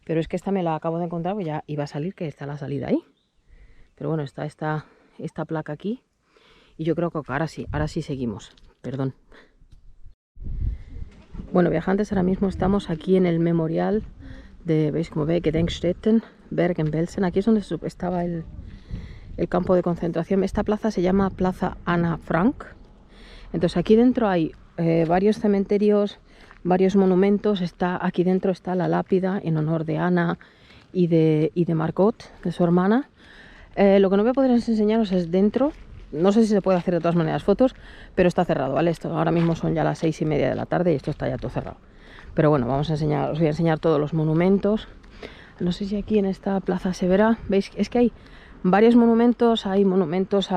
Pero es que esta me la acabo de encontrar, pues ya iba a salir, que está la salida ahí. Pero bueno, está esta placa aquí. Y yo creo que ahora sí seguimos. Perdón. Bueno, viajantes, ahora mismo estamos aquí en el memorial de, ¿veis cómo ve? Gedenkstätten, Bergen-Belsen. Aquí es donde estaba el campo de concentración. Esta plaza se llama Plaza Anna Frank. Entonces aquí dentro hay varios cementerios, varios monumentos. Aquí dentro está la lápida en honor de Ana y de Margot, de su hermana. Lo que no voy a poder enseñaros es dentro. No sé si se puede hacer de todas maneras fotos, pero está cerrado, ¿vale? Esto ahora mismo son ya las 6:30 de la tarde y esto está ya todo cerrado. Pero bueno, os voy a enseñar todos los monumentos. No sé si aquí en esta plaza se verá. ¿Veis? Es que hay varios monumentos. Hay monumentos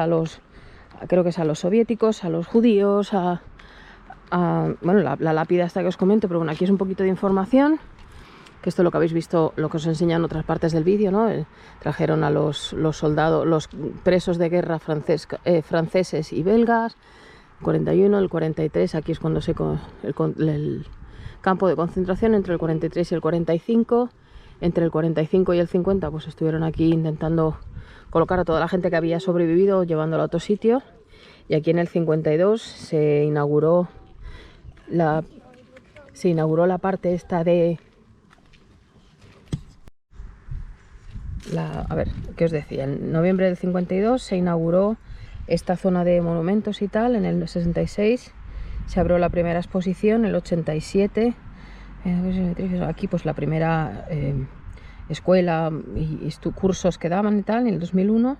creo que es a los soviéticos, a los judíos, bueno, la lápida esta que os comento, pero bueno, aquí es un poquito de información. Que esto es lo que habéis visto, lo que os enseñan en otras partes del vídeo, ¿no? Trajeron a los soldados, los presos de guerra franceses y belgas. 41, el 43, aquí es cuando el campo de concentración, entre el 43 y el 45. Entre el 45 y el 50 pues estuvieron aquí intentando colocar a toda la gente que había sobrevivido, llevándola a otro sitio. Y aquí en el 52 se inauguró la parte esta de a ver, ¿qué os decía? En noviembre del 52 se inauguró esta zona de monumentos y tal. En el 66 se abrió la primera exposición. En el 87 aquí pues la primera escuela y cursos que daban y tal. En el 2001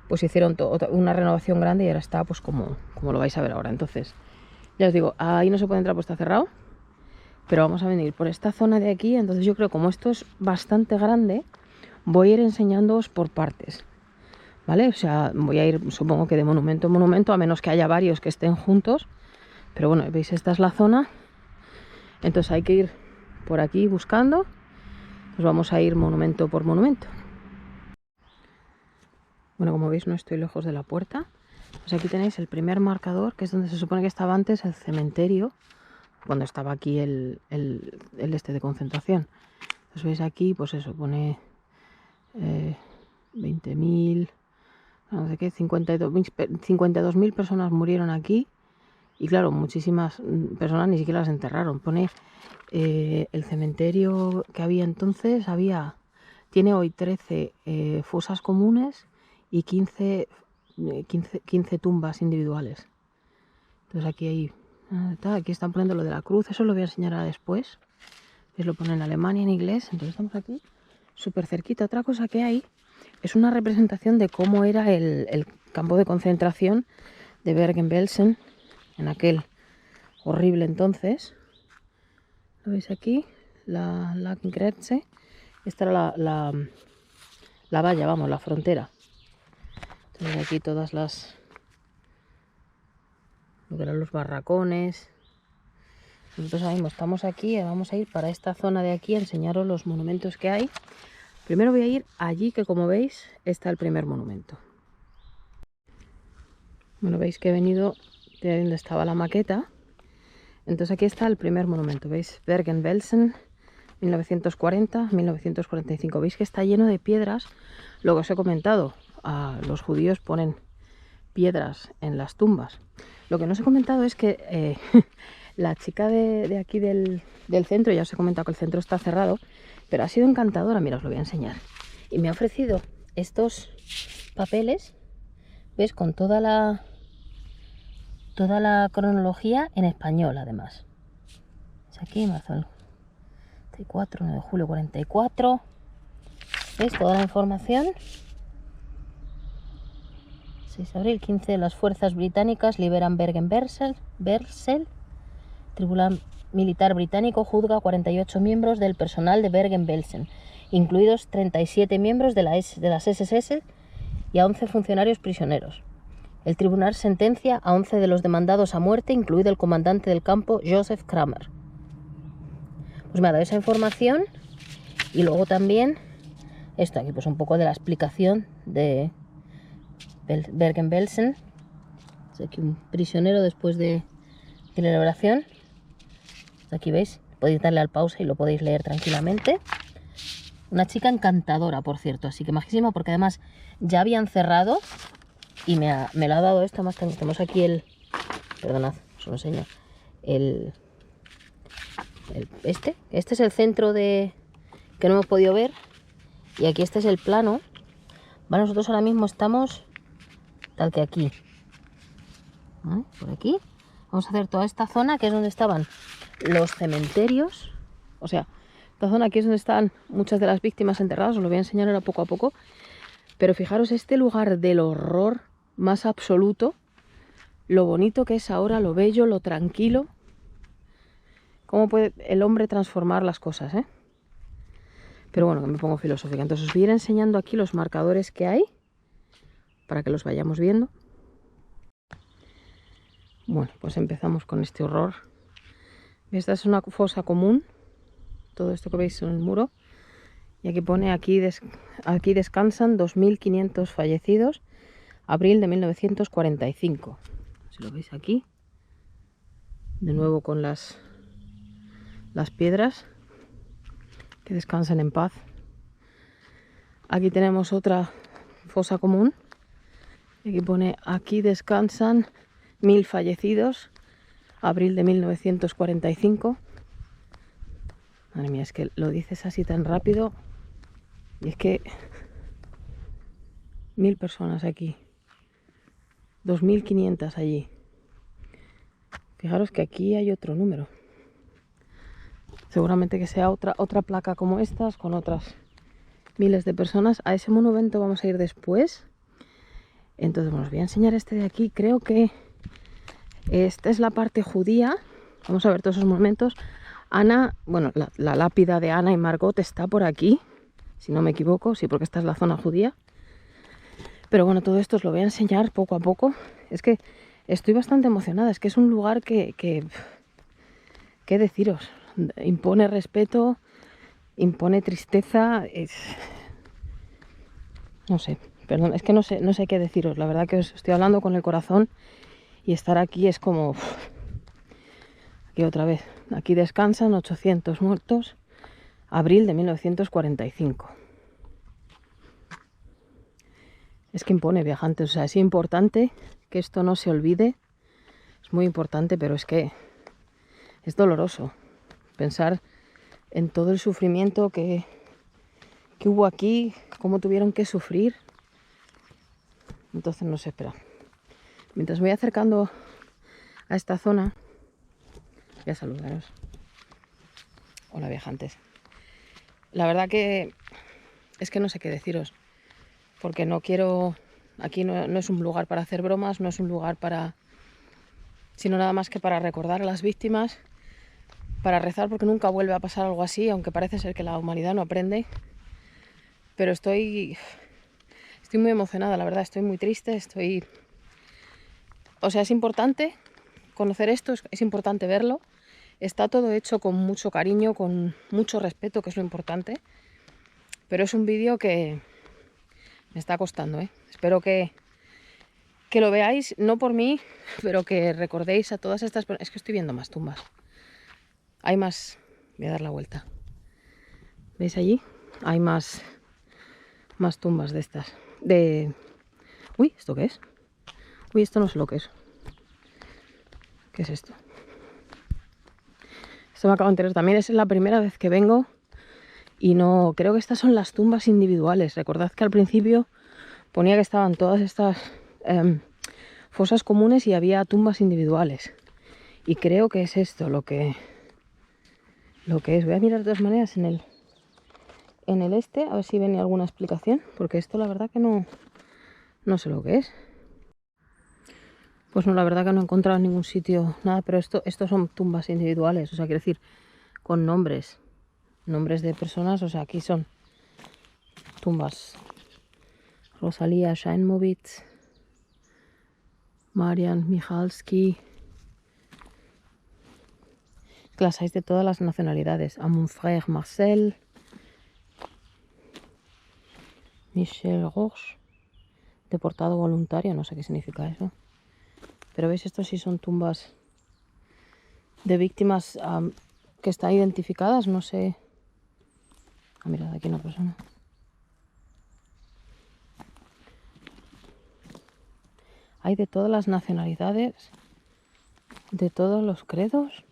pues hicieron una renovación grande y ahora está pues como lo vais a ver ahora. Entonces, ya os digo, ahí no se puede entrar, pues está cerrado, pero vamos a venir por esta zona de aquí. Entonces yo creo, como esto es bastante grande, voy a ir enseñándoos por partes, ¿vale? O sea, voy a ir, supongo que de monumento en monumento, a menos que haya varios que estén juntos. Pero bueno, veis, esta es la zona. Entonces hay que ir por aquí buscando. Pues vamos a ir monumento por monumento. Bueno, como veis, no estoy lejos de la puerta. Pues aquí tenéis el primer marcador, que es donde se supone que estaba antes el cementerio, cuando estaba aquí el este de concentración. Entonces veis aquí, pues eso, pone 20.000, no sé qué, 52.000 personas murieron aquí. Y claro, muchísimas personas ni siquiera las enterraron. Pone el cementerio que había entonces, tiene hoy 13 fosas comunes y 15 tumbas individuales. Entonces aquí aquí están poniendo lo de la cruz. Eso lo voy a enseñar ahora después. Lo pone en Alemania, en inglés. Entonces estamos aquí súper cerquita. Otra cosa que hay es una representación de cómo era el campo de concentración de Bergen-Belsen en aquel horrible entonces. ¿Lo veis aquí? La Grenze. Esta era la valla, vamos, la frontera. Entonces aquí todas lo que eran los barracones. Nosotros ahora mismo estamos aquí y vamos a ir para esta zona de aquí a enseñaros los monumentos que hay. Primero voy a ir allí, que como veis está el primer monumento. Bueno, veis que he venido de donde estaba la maqueta. Entonces aquí está el primer monumento, ¿veis? Bergen-Belsen, 1940, 1945. ¿Veis que está lleno de piedras? Lo que os he comentado, los judíos ponen piedras en las tumbas. Lo que no os he comentado es que la chica de aquí del centro, ya os he comentado que el centro está cerrado, pero ha sido encantadora. Mira, os lo voy a enseñar. Y me ha ofrecido estos papeles, ¿ves? Con toda la cronología en español, además. Es aquí, marzo del 44, 9 de julio 44. ¿Veis? Toda la información. 6 de abril, 15, las fuerzas británicas liberan Bergen-Belsen. Tribunal Militar Británico juzga a 48 miembros del personal de Bergen-Belsen, incluidos 37 miembros de las SS y a 11 funcionarios prisioneros. El tribunal sentencia a 11 de los demandados a muerte, incluido el comandante del campo, Joseph Kramer. Pues me ha dado esa información y luego también esto aquí, pues un poco de la explicación de Bergen-Belsen. Aquí un prisionero después de la liberación. Aquí veis, podéis darle al pausa y lo podéis leer tranquilamente. Una chica encantadora, por cierto, así que majísima, porque además ya habían cerrado y me lo ha dado esto. Más tenemos aquí perdonad, os lo enseño. Este es el centro que no hemos podido ver, y aquí este es el plano. Vale, nosotros ahora mismo estamos tal que aquí, ¿vale? Por aquí vamos a hacer toda esta zona, que es donde estaban los cementerios. O sea, esta zona aquí es donde están muchas de las víctimas enterradas. Os lo voy a enseñar ahora poco a poco. Pero fijaros este lugar del horror más absoluto, lo bonito que es ahora, lo bello, lo tranquilo. Cómo puede el hombre transformar las cosas, ¿eh? Pero bueno, que me pongo filosófica. Entonces os voy a ir enseñando aquí los marcadores que hay, para que los vayamos viendo. Bueno, pues empezamos con este horror. Esta es una fosa común. Todo esto que veis en el muro. Y aquí pone, aquí descansan 2.500 fallecidos. Abril de 1945. Si lo veis aquí. De nuevo con las piedras. Que descansen en paz. Aquí tenemos otra fosa común. Y aquí pone, aquí descansan 1.000 fallecidos. Abril de 1945. Madre mía, es que lo dices así tan rápido. Y es que 1.000 personas aquí. 2.500 allí. Fijaros que aquí hay otro número. Seguramente que sea otra placa como estas, con otras miles de personas. A ese monumento vamos a ir después. Entonces, bueno, os voy a enseñar este de aquí. Creo que esta es la parte judía. Vamos a ver todos esos monumentos. Ana, bueno, la lápida de Ana y Margot está por aquí, si no me equivoco. Sí, porque esta es la zona judía. Pero bueno, todo esto os lo voy a enseñar poco a poco. Es que estoy bastante emocionada. Es que es un lugar que ¿qué deciros? Impone respeto, impone tristeza. No sé, perdón, es que no sé qué deciros. La verdad que os estoy hablando con el corazón y estar aquí es como... Aquí otra vez. Aquí descansan 800 muertos. Abril de 1945. Es que impone, viajantes. O sea, es importante que esto no se olvide. Es muy importante, pero es que es doloroso pensar en todo el sufrimiento que hubo aquí, cómo tuvieron que sufrir. Entonces no sé, espera. Mientras me voy acercando a esta zona, voy a saludaros. Hola, viajantes. La verdad que es que no sé qué deciros, porque no quiero... Aquí no es un lugar para hacer bromas, no es un lugar para... sino nada más que para recordar a las víctimas, para rezar porque nunca vuelve a pasar algo así, aunque parece ser que la humanidad no aprende. Pero estoy muy emocionada, la verdad, estoy muy triste, O sea, es importante conocer esto, es importante verlo. Está todo hecho con mucho cariño, con mucho respeto, que es lo importante. Pero es un vídeo que me está costando, ¿eh? Espero que lo veáis, no por mí, pero que recordéis a todas estas personas. Es que estoy viendo más tumbas. Hay más... Voy a dar la vuelta. ¿Veis allí? Hay más tumbas de estas. Uy, ¿esto qué es? Uy, esto no sé lo que es. ¿Qué es esto? Esto me acabo de enterar. También es la primera vez que vengo y no... Creo que estas son las tumbas individuales. Recordad que al principio ponía que estaban todas estas fosas comunes y había tumbas individuales. Y creo que es esto lo que es. Voy a mirar de todas maneras en el a ver si viene alguna explicación, porque esto la verdad que no sé lo que es. Pues no, la verdad que no he encontrado en ningún sitio nada, pero estos son tumbas individuales, o sea, quiero decir, con nombres de personas, o sea, aquí son tumbas. Rosalia Scheinmovitz, Marian Michalski. Clases de todas las nacionalidades. A mon frère Marcel. Michel Roche. Deportado voluntario, no sé qué significa eso. Pero veis, estos sí son tumbas de víctimas que están identificadas, no sé. Ah, mirad, aquí una persona. Hay de todas las nacionalidades, de todos los credos.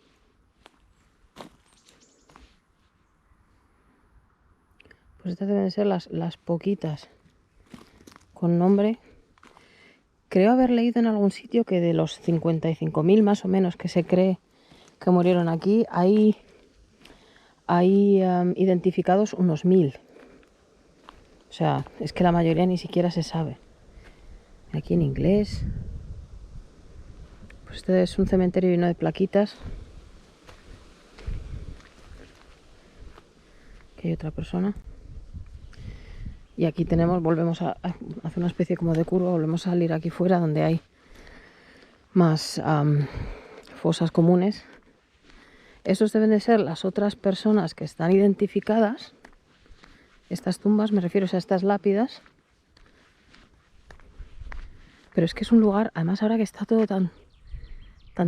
Pues estas deben ser las poquitas con nombre. Creo haber leído en algún sitio que de los 55.000 más o menos que se cree que murieron aquí, hay identificados unos 1.000. O sea, es que la mayoría ni siquiera se sabe. Aquí en inglés. Pues este es un cementerio lleno de plaquitas. Aquí hay otra persona. Y aquí volvemos a hacer una especie como de curva, volvemos a salir aquí fuera donde hay más fosas comunes. Estos deben de ser las otras personas que están identificadas. Estas tumbas, me refiero a estas lápidas. Pero es que es un lugar, además ahora que está todo tan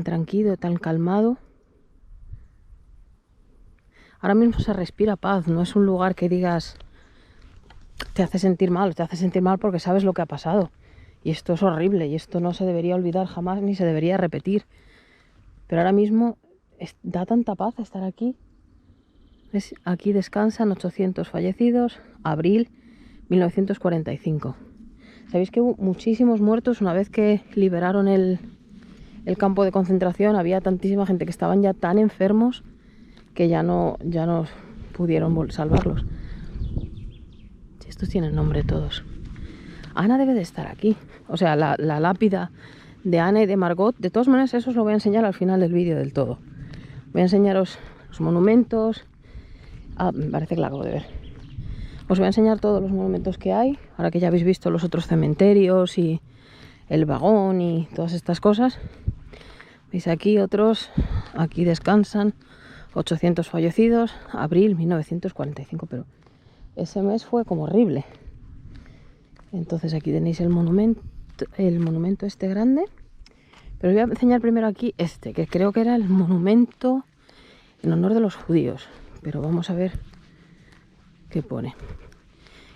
tranquilo, tan calmado. Ahora mismo se respira paz, no es un lugar que digas te hace sentir mal porque sabes lo que ha pasado. Y esto es horrible y esto no se debería olvidar jamás ni se debería repetir. Pero ahora mismo da tanta paz estar aquí. ¿Ves? Aquí descansan 800 fallecidos, abril 1945. Sabéis que hubo muchísimos muertos una vez que liberaron el campo de concentración. Había tantísima gente que estaban ya tan enfermos que ya no pudieron salvarlos. Estos tienen nombre todos. Ana debe de estar aquí. O sea, la lápida de Ana y de Margot. De todas maneras, eso os lo voy a enseñar al final del vídeo del todo. Voy a enseñaros los monumentos. Me parece que la acabo de ver. Os voy a enseñar todos los monumentos que hay. Ahora que ya habéis visto los otros cementerios y el vagón y todas estas cosas. ¿Veis aquí otros? Aquí descansan 800 fallecidos. Abril 1945. Pero ese mes fue como horrible. Entonces aquí tenéis el monumento este grande. Pero os voy a enseñar primero aquí este, que creo que era el monumento en honor de los judíos. Pero vamos a ver qué pone.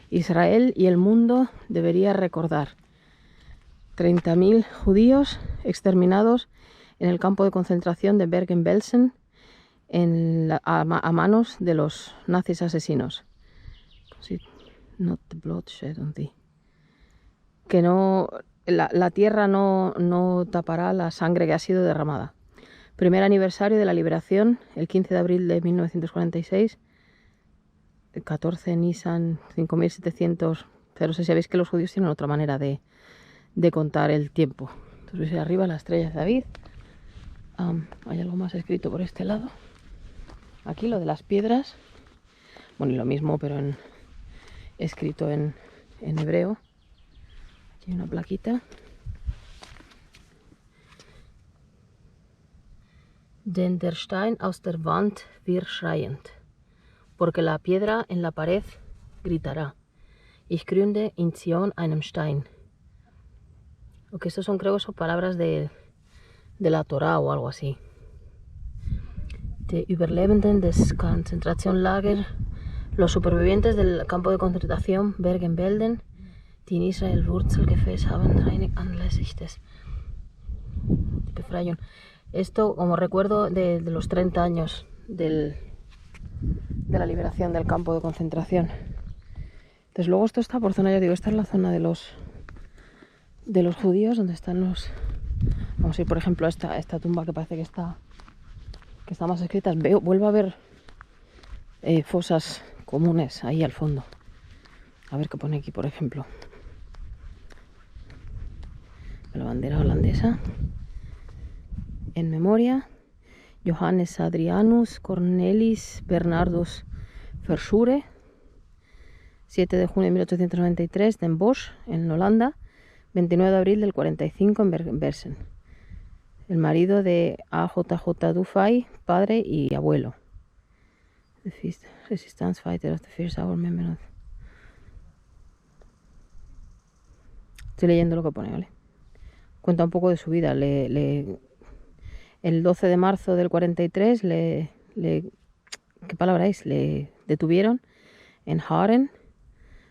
Israel y el mundo debería recordar 30.000 judíos exterminados en el campo de concentración de Bergen-Belsen a manos de los nazis asesinos. Not the bloodshed on thee. Que no, la tierra no tapará la sangre que ha sido derramada. Primer aniversario de la liberación, el 15 de abril de 1946, 14 Nisan 5700. Pero si sabéis que los judíos tienen otra manera de contar el tiempo. Entonces veis arriba la estrella de David. Hay algo más escrito por este lado. Aquí lo de las piedras. Bueno, y lo mismo, pero escrito en hebreo. Aquí hay una plaquita. Denn der Stein aus der Wand wird schreiend. Porque la piedra en la pared gritará. Ich gründe in Zion einem Stein. Lo que estos son, creo que son palabras de la Torá o algo así. Die Überlebenden des Konzentrationslager, los supervivientes del campo de concentración Bergen-Belsen, die in Israel Wurzelgefäß haben, reinig anlässlich des Befreiung. Esto como recuerdo de los 30 años de la liberación del campo de concentración. Entonces luego esto está por zona, ya digo, esta es la zona de los judíos, donde están los... Vamos a ir por ejemplo a esta tumba que parece que está más escritas. Vuelvo a ver fosas comunes ahí al fondo. A ver qué pone aquí, por ejemplo. La bandera holandesa. En memoria, Johannes Adrianus Cornelis Bernardus Verschure, 7 de junio de 1893, Den Bosch, en Holanda, 29 de abril del 45 en Bersen. El marido de A.J.J. Dufay, padre y abuelo. The Resistance Fighter of the First Hour Member. Estoy leyendo lo que pone, ¿vale? Cuenta un poco de su vida. El 12 de marzo del 43 ¿qué palabra es? Le detuvieron en Haren,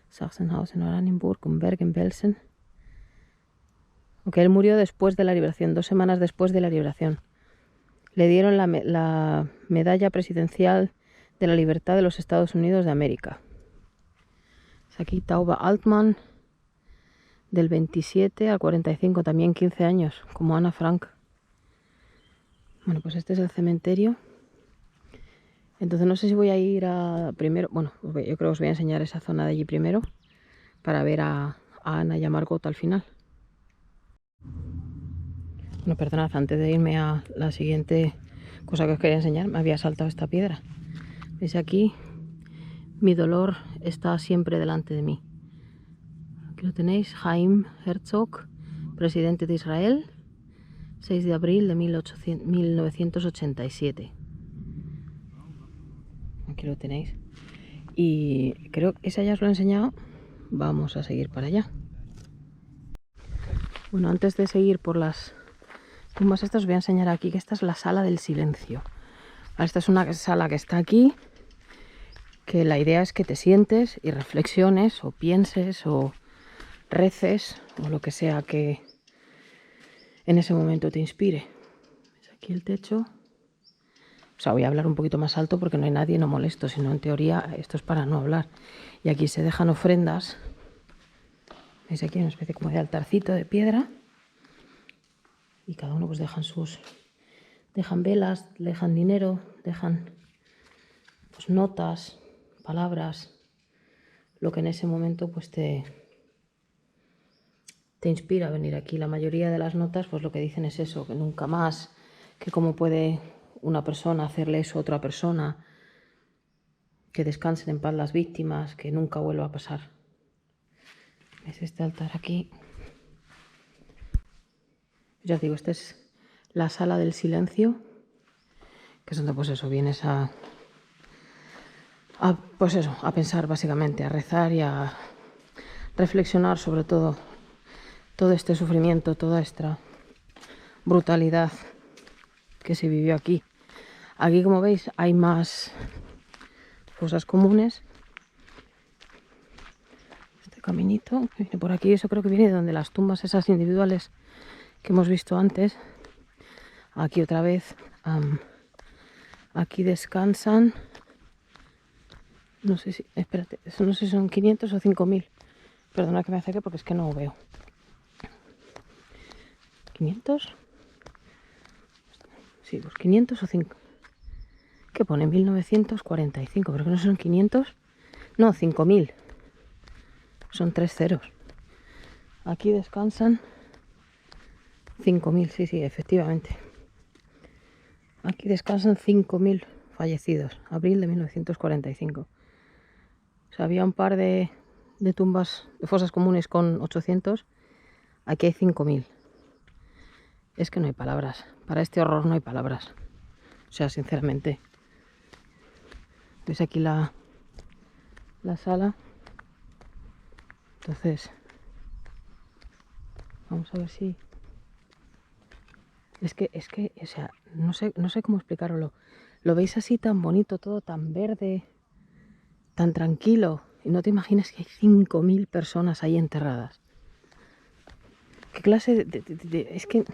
Sachsenhausen, Oranienburg, Bergen-Belsen. Aunque él murió después de la liberación, 2 semanas después de la liberación. Le dieron la medalla presidencial de la libertad de los Estados Unidos de América. Aquí Tauba Altmann, del 27 al 45, también 15 años, como Ana Frank. Bueno, pues este es el cementerio. Entonces no sé si voy a ir primero... Bueno, yo creo que os voy a enseñar esa zona de allí primero, para ver a Ana y a Margot al final. Bueno, perdonad, antes de irme a la siguiente cosa que os quería enseñar, me había saltado esta piedra. ¿Veis aquí? Mi dolor está siempre delante de mí. Aquí lo tenéis, Chaim Herzog, presidente de Israel, 6 de abril de 1987. Aquí lo tenéis. Y creo que esa ya os lo he enseñado. Vamos a seguir para allá. Bueno, antes de seguir por las tumbas estas, os voy a enseñar aquí que esta es la sala del silencio. Esta es una sala que está aquí, que la idea es que te sientes y reflexiones o pienses o reces o lo que sea que en ese momento te inspire. ¿Ves aquí el techo? O sea, voy a hablar un poquito más alto porque no hay nadie, no molesto, sino en teoría esto es para no hablar. Y aquí se dejan ofrendas. ¿Veis aquí una especie como de altarcito de piedra? Y cada uno pues dejan velas, dejan dinero, dejan pues notas, palabras, lo que en ese momento pues te inspira a venir aquí. La mayoría de las notas pues lo que dicen es eso, que nunca más, que cómo puede una persona hacerle eso a otra persona, que descansen en paz las víctimas, que nunca vuelva a pasar. ¿Ves este altar aquí? Ya os digo, esta es la sala del silencio, que es donde pues eso, vienes pues eso, a pensar básicamente, a rezar y a reflexionar sobre todo este sufrimiento, toda esta brutalidad que se vivió aquí. Aquí, como veis, hay más fosas comunes. Este caminito que viene por aquí, eso creo que viene de donde las tumbas esas individuales que hemos visto antes. Aquí otra vez, aquí descansan, no sé si, espérate, eso no sé si son 500 o 5000. Perdona que me acerque porque es que no veo. 500. Sí, pues 500 o 5. ¿Qué pone? 1945, pero que no son 500. No, 5000. Son 3 ceros. Aquí descansan 5000, sí, efectivamente. Aquí descansan 5000 fallecidos, abril de 1945. O sea, había un par de tumbas, de fosas comunes con 800. Aquí hay 5000. Es que no hay palabras. Para este horror no hay palabras. O sea, sinceramente. ¿Veis aquí la sala? Entonces, vamos a ver si... Es que, o sea, no sé cómo explicarlo. Lo veis así tan bonito, todo tan verde, tan tranquilo. Y no te imaginas que hay 5.000 personas ahí enterradas. ¿Qué clase es que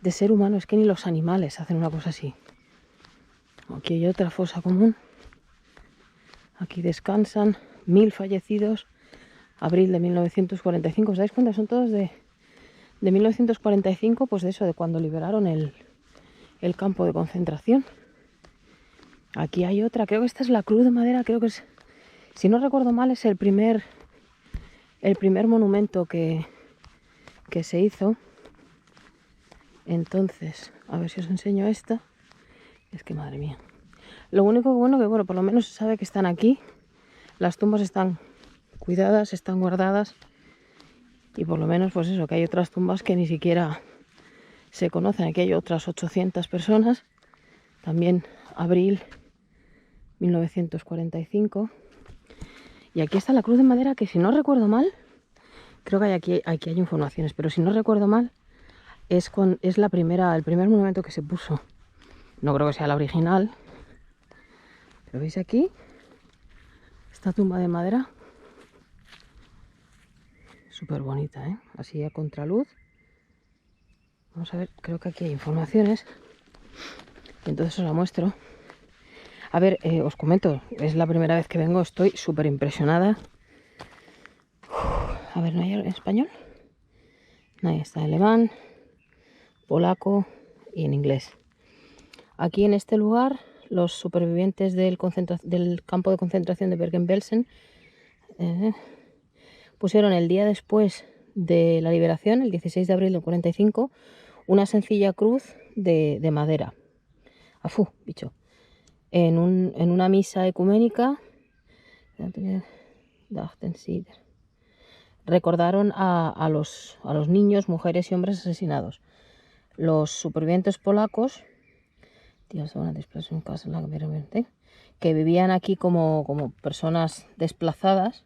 de ser humano? Es que ni los animales hacen una cosa así. Aquí hay otra fosa común. Aquí descansan 1.000 fallecidos. Abril de 1945. ¿Os dais cuenta? Son todos de 1945, pues de eso, de cuando liberaron el campo de concentración. Aquí hay otra. Creo que esta es la cruz de madera. Creo que es, si no recuerdo mal, es el primer monumento que se hizo. Entonces, a ver si os enseño esta. Es que madre mía. Lo único bueno que, bueno, por lo menos se sabe que están aquí. Las tumbas están cuidadas, están guardadas. Y por lo menos, pues eso, que hay otras tumbas que ni siquiera se conocen. Aquí hay otras 800 personas. También abril 1945. Y aquí está la cruz de madera que, si no recuerdo mal, creo que aquí hay informaciones, pero si no recuerdo mal, es el primer monumento que se puso. No creo que sea la original. Pero veis aquí, esta tumba de madera, súper bonita, ¿eh? Así a contraluz. Vamos a ver, creo que aquí hay informaciones. Y entonces os la muestro. A ver, os comento, es la primera vez que vengo, estoy súper impresionada. A ver, ¿no hay en español? No, ahí está, alemán, polaco y en inglés. Aquí en este lugar, los supervivientes del campo de concentración de Bergen-Belsen pusieron el día después de la liberación, el 16 de abril del 45, una sencilla cruz de madera. ¡Afú, bicho! En una misa ecuménica recordaron a los niños, mujeres y hombres asesinados. Los supervivientes polacos, que vivían aquí como personas desplazadas,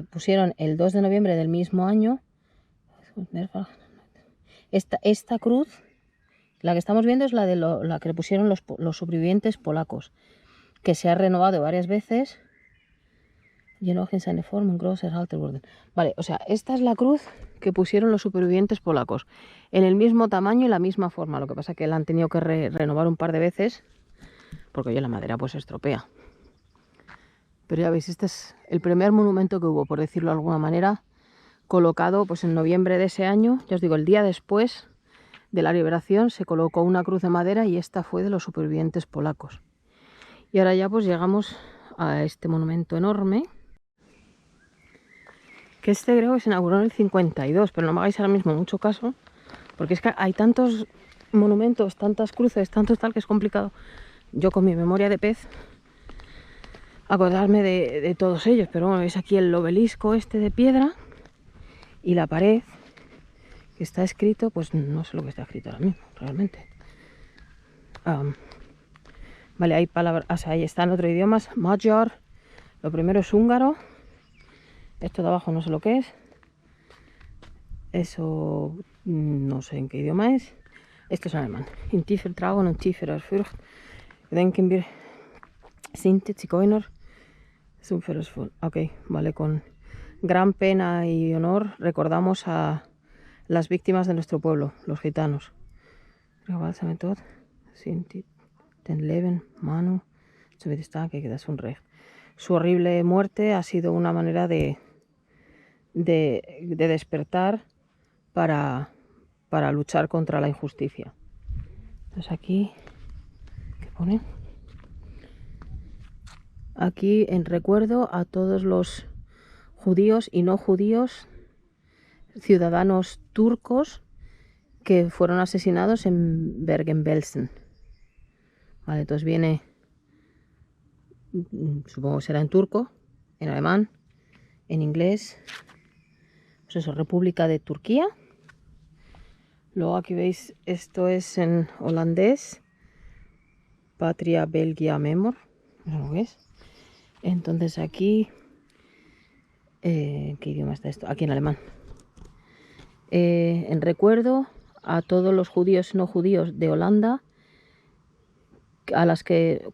pusieron el 2 de noviembre del mismo año esta cruz. La que estamos viendo es la que le pusieron los supervivientes polacos, que se ha renovado varias veces. Vale, o sea, esta es la cruz que pusieron los supervivientes polacos, en el mismo tamaño y la misma forma. Lo que pasa es que la han tenido que renovar un par de veces, porque oye, la madera pues se estropea. Pero ya veis, este es el primer monumento que hubo, por decirlo de alguna manera, colocado pues en noviembre de ese año. Ya os digo, el día después de la liberación se colocó una cruz de madera y esta fue de los supervivientes polacos. Y ahora ya pues llegamos a este monumento enorme, que este creo que se inauguró en el 52, pero no me hagáis ahora mismo mucho caso, porque es que hay tantos monumentos, tantas cruces, tantos tal, que es complicado. Yo con mi memoria de pez acordarme de todos ellos, pero bueno, veis aquí el obelisco este de piedra y la pared que está escrito, pues no sé lo que está escrito ahora mismo, realmente. Vale, hay palabras, o sea, ahí está en otro idioma, Magyar. Lo primero es húngaro. Esto de abajo no sé lo que es. Eso no sé en qué idioma es. Esto es alemán. In tiefer Trauen und tiefer Furcht denken wir sind die Zigeuner zum. Ok, vale, con gran pena y honor recordamos a las víctimas de nuestro pueblo, los gitanos. Su horrible muerte ha sido una manera de despertar para luchar contra la injusticia. Entonces aquí, ¿qué pone? Aquí en recuerdo a todos los judíos y no judíos, ciudadanos turcos que fueron asesinados en Bergen-Belsen. Vale, entonces viene, supongo que será en turco, en alemán, en inglés, pues eso, República de Turquía. Luego aquí veis, esto es en holandés, Patria Belgia Memor, no sé lo que es. Entonces aquí, ¿qué idioma está esto? Aquí en alemán. En recuerdo a todos los judíos y no judíos de Holanda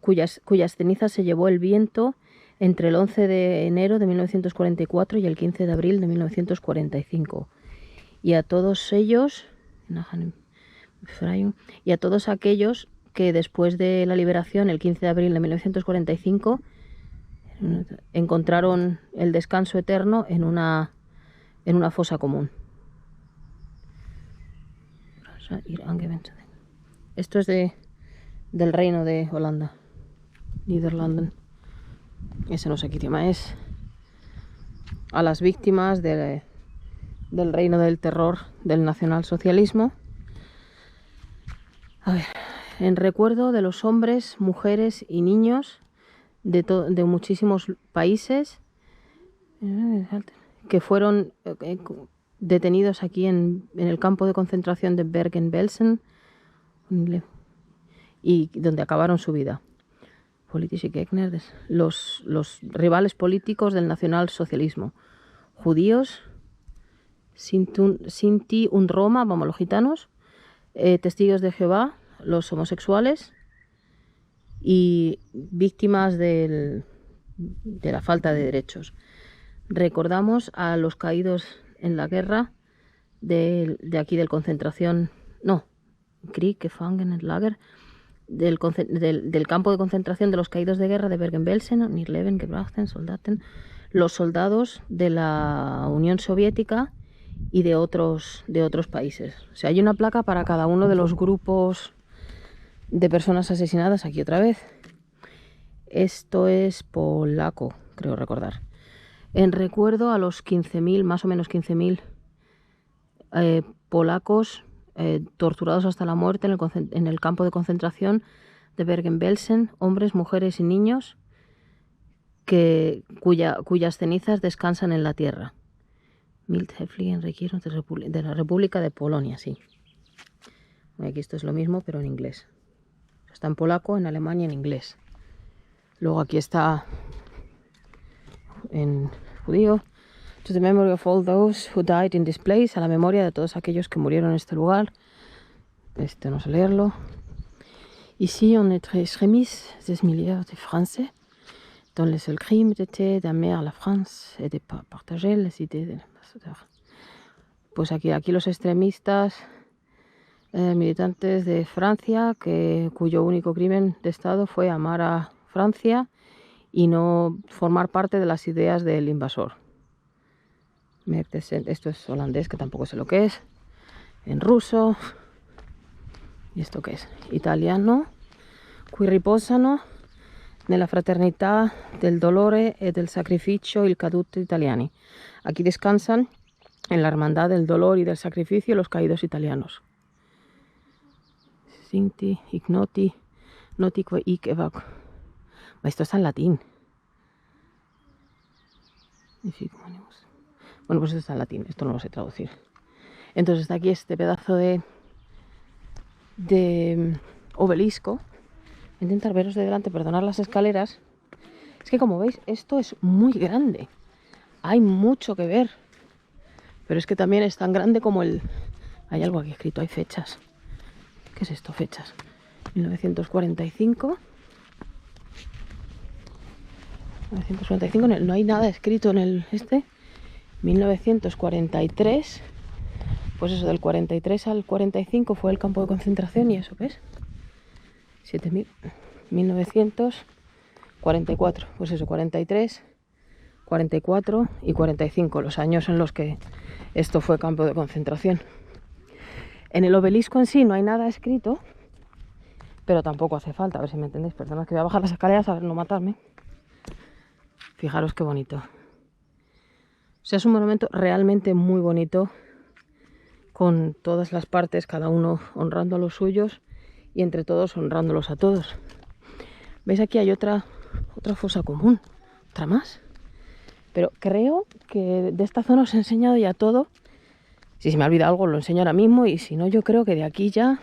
cuyas cenizas se llevó el viento entre el 11 de enero de 1944 y el 15 de abril de 1945. Y a todos ellos, y a todos aquellos que después de la liberación, el 15 de abril de 1945, encontraron el descanso eterno en una fosa común. Esto es del Reino de Holanda, Nederlanden. Ese no sé qué idioma es. A las víctimas del reino del terror del nacionalsocialismo. A ver, en recuerdo de los hombres, mujeres y niños de muchísimos países que fueron detenidos aquí en el campo de concentración de Bergen-Belsen y donde acabaron su vida. Los rivales políticos del nacionalsocialismo, judíos, Sinti und Roma, vamos, los gitanos, testigos de Jehová, los homosexuales y víctimas de la falta de derechos. Recordamos a los caídos en la guerra de aquí del concentración, no, Krieg, Gefangenenlager, del campo de concentración de los caídos de guerra de Bergen-Belsen, Nirleben, Gebrachten, Soldaten, los soldados de la Unión Soviética y de otros países. O sea, hay una placa para cada uno de los grupos de personas asesinadas. Aquí otra vez. Esto es polaco, creo recordar. En recuerdo a los 15.000, más o menos 15.000 polacos torturados hasta la muerte en el campo de concentración de Bergen-Belsen, hombres, mujeres y niños cuyas cenizas descansan en la tierra. De la República de Polonia, sí. Aquí esto es lo mismo, pero en inglés. Está en polaco, en alemán y en inglés. Luego aquí está en judío. To the memory of all those who died in this place, a la memoria de todos aquellos que murieron en este lugar. No sé leerlo. Ici, on est très extrémistes des milliards de Français, dont le seul crime était d'aimer la France et de partager les idées de l'ambassadeur. Pues aquí los extremistas militantes de Francia, cuyo único crimen de Estado fue amar a Francia y no formar parte de las ideas del invasor. Esto es holandés, que tampoco sé lo que es. En ruso. ¿Y esto qué es? Italiano. Qui riposano nella fraternità del dolore e del sacrificio il caduto italiani. Aquí descansan en la hermandad del dolor y del sacrificio los caídos italianos. Sinti, ignoti, notique ic evac. Esto está en latín. Bueno, pues esto está en latín, esto no lo sé traducir. Entonces está aquí este pedazo de obelisco. Voy a intentar veros de delante, perdonar las escaleras. Es que como veis, esto es muy grande. Hay mucho que ver. Pero es que también es tan grande como el... Hay algo aquí escrito, hay fechas. ¿Qué es esto? Fechas. 1945. 1945, no hay nada escrito en el 1943, pues eso, del 43 al 45 fue el campo de concentración. ¿Y eso qué es? 7.000, 1944, pues eso, 43, 44 y 45, los años en los que esto fue campo de concentración. En el obelisco en sí no hay nada escrito, pero tampoco hace falta, a ver si me entendéis. Perdona que voy a bajar las escaleras a ver no matarme. Fijaros qué bonito. O sea, es un monumento realmente muy bonito, con todas las partes, cada uno honrando a los suyos y entre todos honrándolos a todos. ¿Veis? Aquí hay otra fosa común, otra más. Pero creo que de esta zona os he enseñado ya todo. Si se me ha olvidado algo, lo enseño ahora mismo, y si no, yo creo que de aquí ya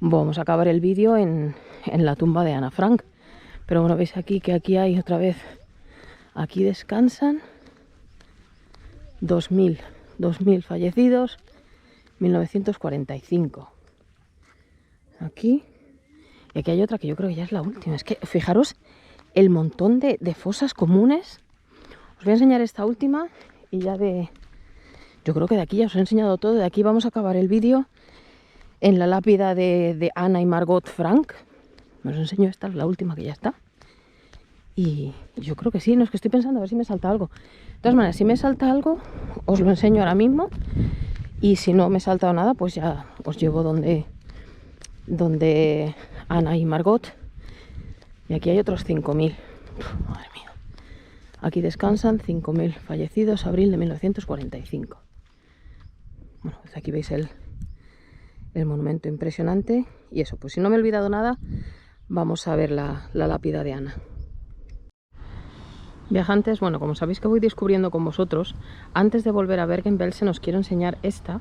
vamos a acabar el vídeo en la tumba de Ana Frank. Pero bueno, veis aquí que aquí hay otra vez. Aquí descansan 2.000 fallecidos, 1945. Aquí. Y aquí hay otra que yo creo que ya es la última. Es que fijaros el montón de fosas comunes. Os voy a enseñar esta última y ya de... Yo creo que de aquí ya os he enseñado todo. De aquí vamos a acabar el vídeo en la lápida de Anna y Margot Frank. Os enseño esta, la última que ya está. Y yo creo que sí, no es que estoy pensando a ver si me salta algo. De todas maneras, si me salta algo, os lo enseño ahora mismo. Y si no me he saltado nada, pues ya os llevo donde Ana y Margot. Y aquí hay otros 5.000. Madre mía. Aquí descansan 5.000 fallecidos, abril de 1945. Bueno, pues aquí veis el monumento impresionante. Y eso, pues si no me he olvidado nada, vamos a ver la lápida de Ana. Viajantes, bueno, como sabéis que voy descubriendo con vosotros, antes de volver a Bergen-Belsen os quiero enseñar esta,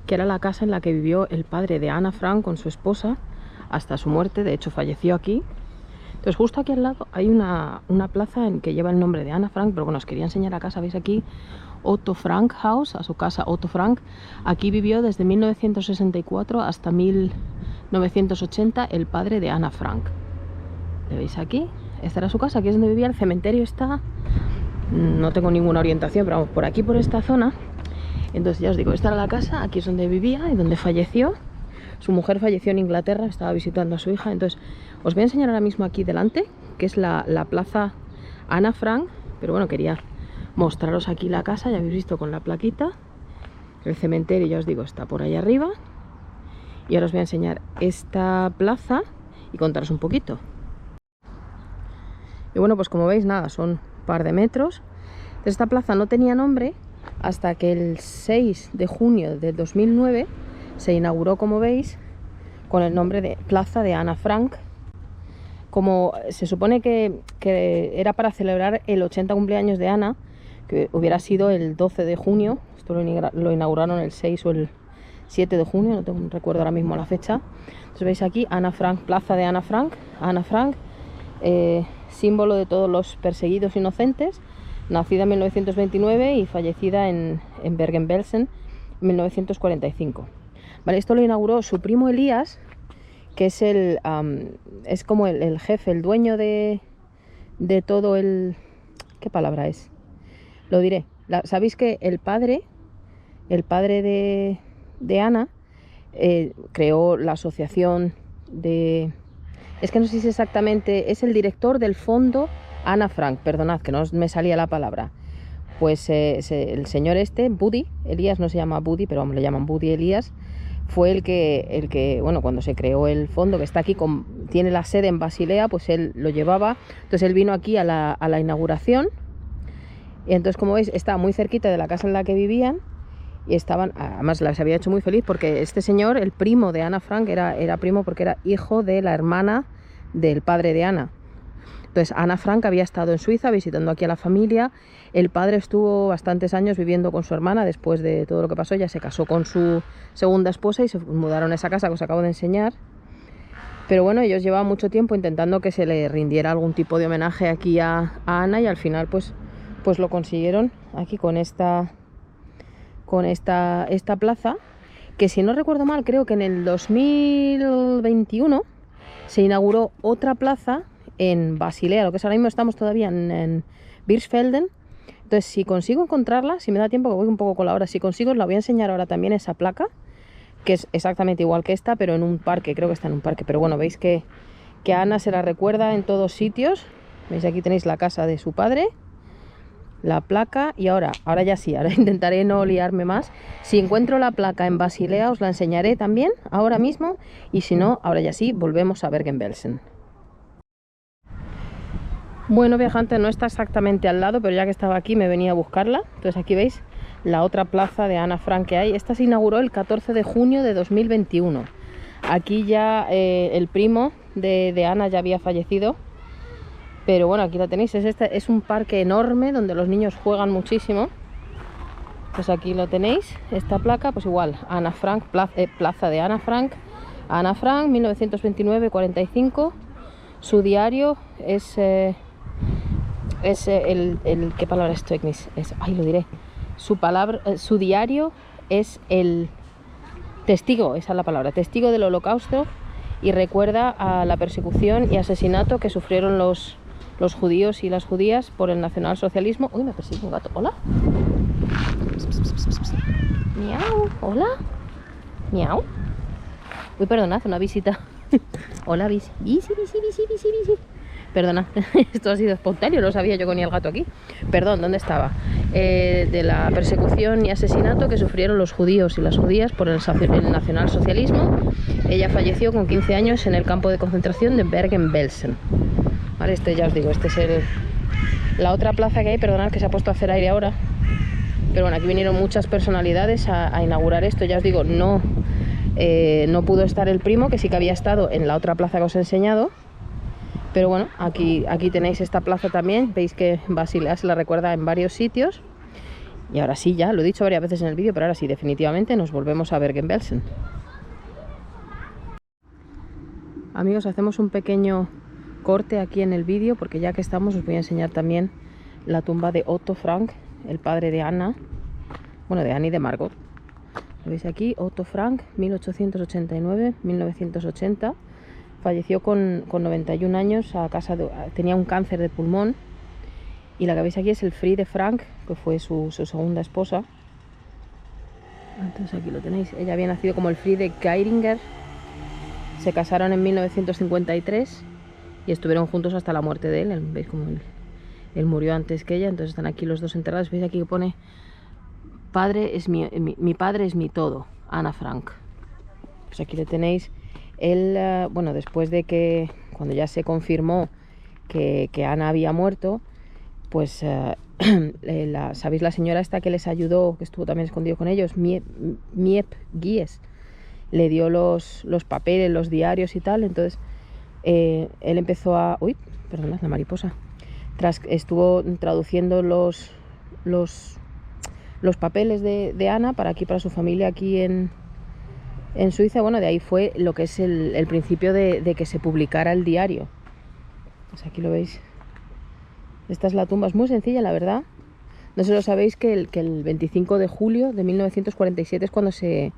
que era la casa en la que vivió el padre de Ana Frank con su esposa hasta su muerte. De hecho falleció aquí. Entonces justo aquí al lado hay una plaza en que lleva el nombre de Ana Frank, pero bueno, os quería enseñar acá, ¿sabéis? Aquí Otto Frank House, a su casa Otto Frank. Aquí vivió desde 1964 hasta 1980 el padre de Ana Frank. ¿Le veis aquí? Esta era su casa, aquí es donde vivía. El cementerio está... No tengo ninguna orientación, pero vamos, por aquí, por esta zona. Entonces ya os digo, esta era la casa, aquí es donde vivía y donde falleció. Su mujer falleció en Inglaterra, estaba visitando a su hija. Entonces os voy a enseñar ahora mismo aquí delante, que es la plaza Ana Frank. Pero bueno, quería mostraros aquí la casa, ya habéis visto con la plaquita. El cementerio, ya os digo, está por ahí arriba. Y ahora os voy a enseñar esta plaza y contaros un poquito. Y bueno, pues como veis, nada, son un par de metros. Esta plaza no tenía nombre hasta que el 6 de junio de 2009 se inauguró, como veis, con el nombre de Plaza de Ana Frank. Como se supone que era para celebrar el 80 cumpleaños de Ana, que hubiera sido el 12 de junio. Esto lo inauguraron el 6 o el 7 de junio, no recuerdo ahora mismo la fecha. Entonces veis aquí Ana Frank, Plaza de Ana Frank. Ana Frank, símbolo de todos los perseguidos inocentes, nacida en 1929 y fallecida en Bergen-Belsen en 1945. Vale, esto lo inauguró su primo Elías, que es es como el jefe, el dueño de todo el... ¿Qué palabra es? Lo diré. Sabéis que el padre de Ana creó la asociación de... Es que no sé si exactamente, es el director del fondo Ana Frank, perdonad que no me salía la palabra. Pues el señor Buddy, Elías, no se llama Buddy, pero le llaman Buddy Elías, fue el que, bueno, cuando se creó el fondo, que está aquí, tiene la sede en Basilea, pues él lo llevaba. Entonces él vino aquí a la inauguración, y entonces, como veis, está muy cerquita de la casa en la que vivían, y estaban, además las había hecho muy feliz, porque este señor, el primo de Ana Frank, era primo porque era hijo de la hermana del padre de Ana. Entonces Ana Frank había estado en Suiza visitando aquí a la familia. El padre estuvo bastantes años viviendo con su hermana. Después de todo lo que pasó, ya se casó con su segunda esposa y se mudaron a esa casa que os acabo de enseñar. Pero bueno, ellos llevaban mucho tiempo intentando que se le rindiera algún tipo de homenaje aquí a Ana, y al final pues lo consiguieron aquí con esta plaza, que si no recuerdo mal, creo que en el 2021 se inauguró otra plaza en Basilea, lo que es ahora mismo, estamos todavía en Birsfelden. Entonces, si consigo encontrarla, si me da tiempo, que voy un poco con la hora, si consigo, os la voy a enseñar ahora también, esa placa, que es exactamente igual que esta, pero en un parque, creo que está en un parque. Pero bueno, veis que a Ana se la recuerda en todos sitios. Veis, aquí tenéis la casa de su padre, la placa, y ahora ya sí, ahora intentaré no liarme más. Si encuentro la placa en Basilea os la enseñaré también ahora mismo, y si no, ahora ya sí, volvemos a Bergen-Belsen. Bueno, viajante, no está exactamente al lado, pero ya que estaba aquí me venía a buscarla. Entonces aquí veis la otra plaza de Ana Frank que hay. Esta se inauguró el 14 de junio de 2021. Aquí ya el primo de Ana ya había fallecido. Pero bueno, aquí la tenéis, es un parque enorme donde los niños juegan muchísimo. Pues aquí lo tenéis, esta placa, pues igual, Ana Frank, plaza de Ana Frank, 1929-45. Su diario es ¿qué palabra es technis? Lo diré. Su diario es el testigo, esa es la palabra, testigo del Holocausto. y recuerda a la persecución y asesinato que sufrieron los judíos y las judías por el nacionalsocialismo. Uy, me persigue un gato. Hola. Miau. Hola. Miau. Uy, perdonad, una visita. Hola, Visi. Visi. Perdona, esto ha sido espontáneo, no sabía yo que ponía el gato aquí. Perdón, ¿dónde estaba? De la persecución y asesinato que sufrieron los judíos y las judías por el nacionalsocialismo. Ella falleció con 15 años en el campo de concentración de Bergen-Belsen. Vale, este ya os digo, este es la otra plaza que hay. Perdonad que se ha puesto a hacer aire ahora. Pero bueno, aquí vinieron muchas personalidades a inaugurar esto. Ya os digo, no pudo estar el primo, que sí que había estado en la otra plaza que os he enseñado. Pero bueno, aquí tenéis esta plaza también. Veis que Basilea se la recuerda en varios sitios. Y ahora sí, ya lo he dicho varias veces en el vídeo, pero ahora sí, definitivamente nos volvemos a Bergen-Belsen. Amigos, hacemos un pequeño corte aquí en el vídeo, porque ya que estamos os voy a enseñar también la tumba de Otto Frank, el padre de Anna, bueno, de Annie y de Margot. ¿Lo veis aquí? Otto Frank, 1889-1980. Falleció con 91 años tenía un cáncer de pulmón. Y la que veis aquí es el Friede Frank, que fue su segunda esposa. Entonces aquí lo tenéis. Ella había nacido como el Friede Geiringer. Se casaron en 1953 y estuvieron juntos hasta la muerte de él. ¿Veis cómo él murió antes que ella? Entonces están aquí los dos enterrados. ¿Veis aquí que pone mi padre es mi todo, Anna Frank? Pues aquí le tenéis. Él, bueno, después de que, cuando ya se confirmó que Ana había muerto, pues, ¿sabéis la señora esta que les ayudó, que estuvo también escondido con ellos? Miep Gies, le dio los papeles, los diarios y tal. Entonces, él empezó a... Uy, perdonad, la mariposa. Estuvo traduciendo los papeles de Ana para su familia aquí en Suiza. Bueno, de ahí fue lo que es el principio de que se publicara el diario. Pues aquí lo veis. Esta es la tumba, es muy sencilla, la verdad. No sé si lo sabéis que el 25 de julio de 1947 es cuando se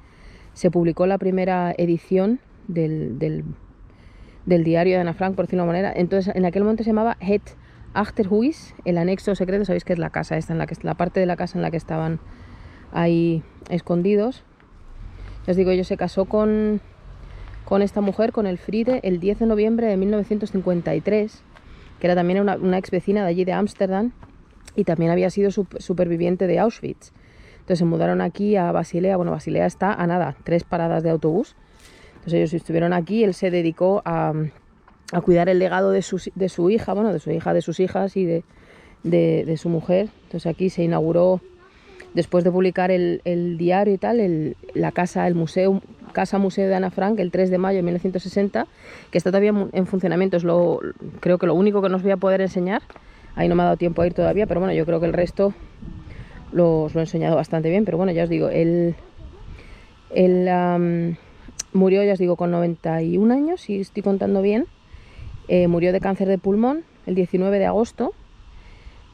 publicó la primera edición del diario de Ana Frank, por decirlo de una manera. Entonces, en aquel momento se llamaba Het Achterhuis, el anexo secreto. Sabéis que es la casa esta, la parte de la casa en la que estaban ahí escondidos. Os digo, ella se casó con esta mujer, con el Friede, el 10 de noviembre de 1953, que era también una ex vecina de allí de Ámsterdam y también había sido superviviente de Auschwitz. Entonces se mudaron aquí a Basilea. Bueno, Basilea está a nada, 3 paradas de autobús. Entonces ellos estuvieron aquí. Él se dedicó a cuidar el legado de su hija, bueno, de su hija, de sus hijas y de su mujer. Entonces aquí se inauguró, después de publicar el diario y tal, la casa, Casa Museo de Ana Frank, el 3 de mayo de 1960, que está todavía en funcionamiento. Creo que lo único que nos voy a poder enseñar. Ahí no me ha dado tiempo a ir todavía, pero bueno, yo creo que el resto os lo he enseñado bastante bien. Pero bueno, ya os digo, él murió, ya os digo, con 91 años, si estoy contando bien. Murió de cáncer de pulmón el 19 de agosto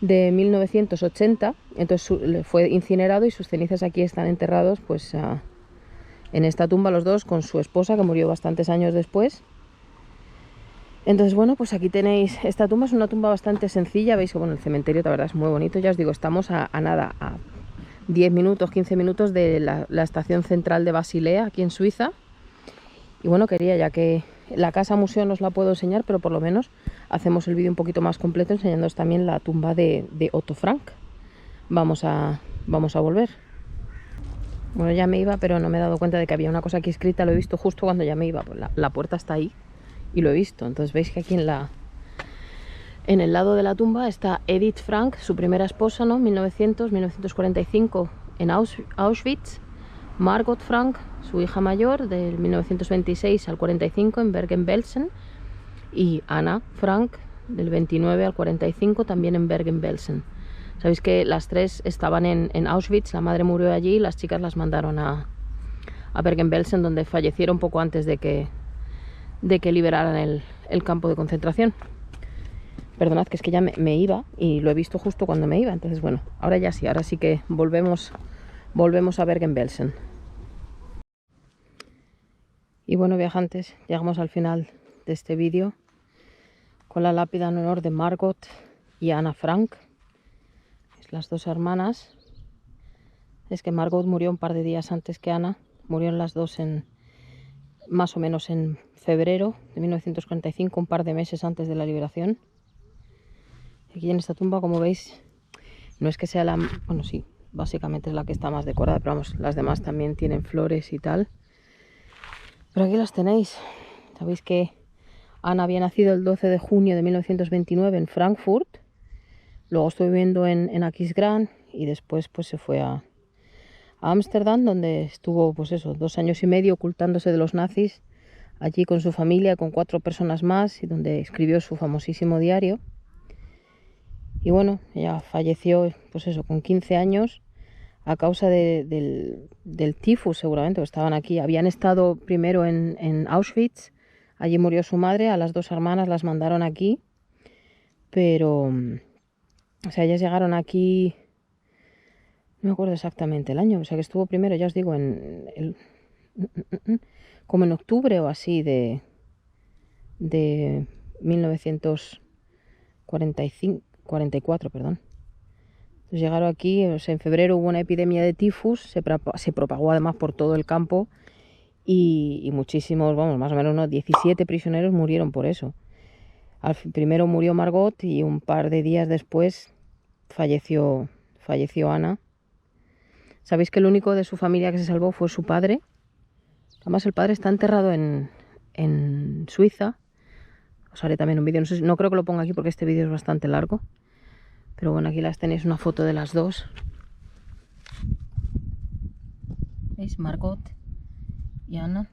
de 1980. Entonces fue incinerado y sus cenizas aquí están enterrados, pues en esta tumba, los dos, con su esposa, que murió bastantes años después. Entonces, bueno, pues aquí tenéis esta tumba. Es una tumba bastante sencilla. Veis que, bueno, el cementerio, la verdad, es muy bonito. Ya os digo, estamos a 10 minutos, 15 minutos de la estación central de Basilea, aquí en Suiza. Y bueno, quería, ya que la casa museo no os la puedo enseñar, pero por lo menos hacemos el vídeo un poquito más completo enseñándoos también la tumba de Otto Frank. Vamos a volver. Bueno, ya me iba, pero no me he dado cuenta de que había una cosa aquí escrita. Lo he visto justo cuando ya me iba. Pues la puerta está ahí y lo he visto. Entonces veis que aquí en el lado de la tumba está Edith Frank, su primera esposa, ¿no? 1945 en Auschwitz. Margot Frank, su hija mayor, del 1926 al 45 en Bergen-Belsen. Y Anna Frank, del 29 al 45, también en Bergen-Belsen. Sabéis que las tres estaban en Auschwitz, la madre murió allí y las chicas las mandaron a Bergen-Belsen, donde fallecieron poco antes de que liberaran el campo de concentración. Perdonad, que es que ya me iba y lo he visto justo cuando me iba. Entonces, bueno, ahora sí que volvemos a Bergen-Belsen. Y bueno, viajantes, llegamos al final de este vídeo con la lápida en honor de Margot y Anna Frank, las dos hermanas. Es que Margot murió un par de días antes que Anna, murieron las dos más o menos en febrero de 1945, un par de meses antes de la liberación. Aquí en esta tumba, como veis, no es que sea la... Bueno, sí, básicamente es la que está más decorada, pero vamos, las demás también tienen flores y tal. Pero aquí las tenéis. Sabéis que Ana había nacido el 12 de junio de 1929 en Frankfurt. Luego estuvo viviendo en Aquisgrán y después pues se fue a Ámsterdam, donde estuvo pues eso, 2 años y medio ocultándose de los nazis, allí con su familia, con 4 personas más, y donde escribió su famosísimo diario. Y bueno, ella falleció pues eso, con 15 años a causa del tifus, seguramente, que estaban aquí. Habían estado primero en Auschwitz, allí murió su madre, a las 2 hermanas las mandaron aquí, pero, o sea, ellas llegaron aquí, no me acuerdo exactamente el año, o sea, que estuvo primero, ya os digo, como en octubre o así de 1944, perdón. Entonces llegaron aquí, o sea, en febrero hubo una epidemia de tifus, se propagó además por todo el campo y muchísimos, vamos, más o menos unos 17 prisioneros murieron por eso. Primero murió Margot y un par de días después falleció Ana. Sabéis que el único de su familia que se salvó fue su padre. Además el padre está enterrado en Suiza. Os haré también un vídeo, no creo que lo ponga aquí porque este vídeo es bastante largo. Pero bueno, aquí las tenéis, una foto de las dos. ¿Veis? Margot y Ana.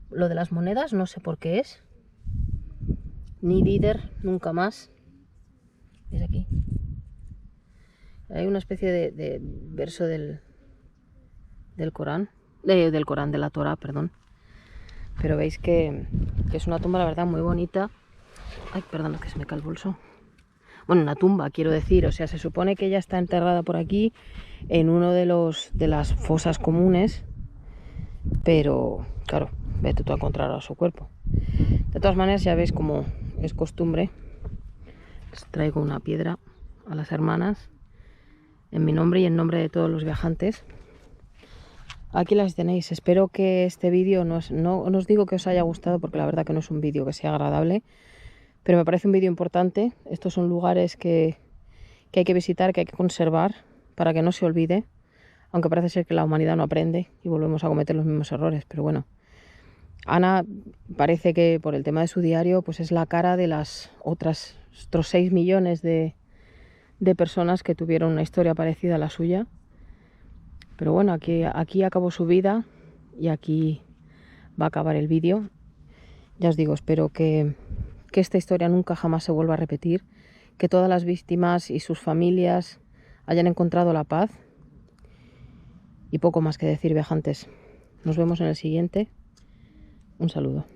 Lo de las monedas no sé por qué es. Ni Dider, nunca más. ¿Veis aquí? Hay una especie de verso del Corán. Del Corán, de la Torá, perdón. Pero veis que es una tumba, la verdad, muy bonita. Ay, perdón, que se me cae el bolso. Bueno, una tumba, quiero decir, o sea, se supone que ella está enterrada por aquí en uno de las fosas comunes, pero claro, vete tú a encontrar a su cuerpo. De todas maneras, ya veis, como es costumbre, les traigo una piedra a las hermanas en mi nombre y en nombre de todos los viajantes. Aquí las tenéis. Espero que este vídeo no os digo que os haya gustado, porque la verdad que no es un vídeo que sea agradable, pero me parece un vídeo importante. Estos son lugares que hay que visitar, que hay que conservar para que no se olvide, aunque parece ser que la humanidad no aprende y volvemos a cometer los mismos errores. Pero bueno, Ana parece que por el tema de su diario pues es la cara de las otros 6 millones de personas que tuvieron una historia parecida a la suya. Pero bueno, aquí acabó su vida y aquí va a acabar el vídeo. Ya os digo, espero que esta historia nunca jamás se vuelva a repetir, que todas las víctimas y sus familias hayan encontrado la paz. Y poco más que decir, viajantes. Nos vemos en el siguiente. Un saludo.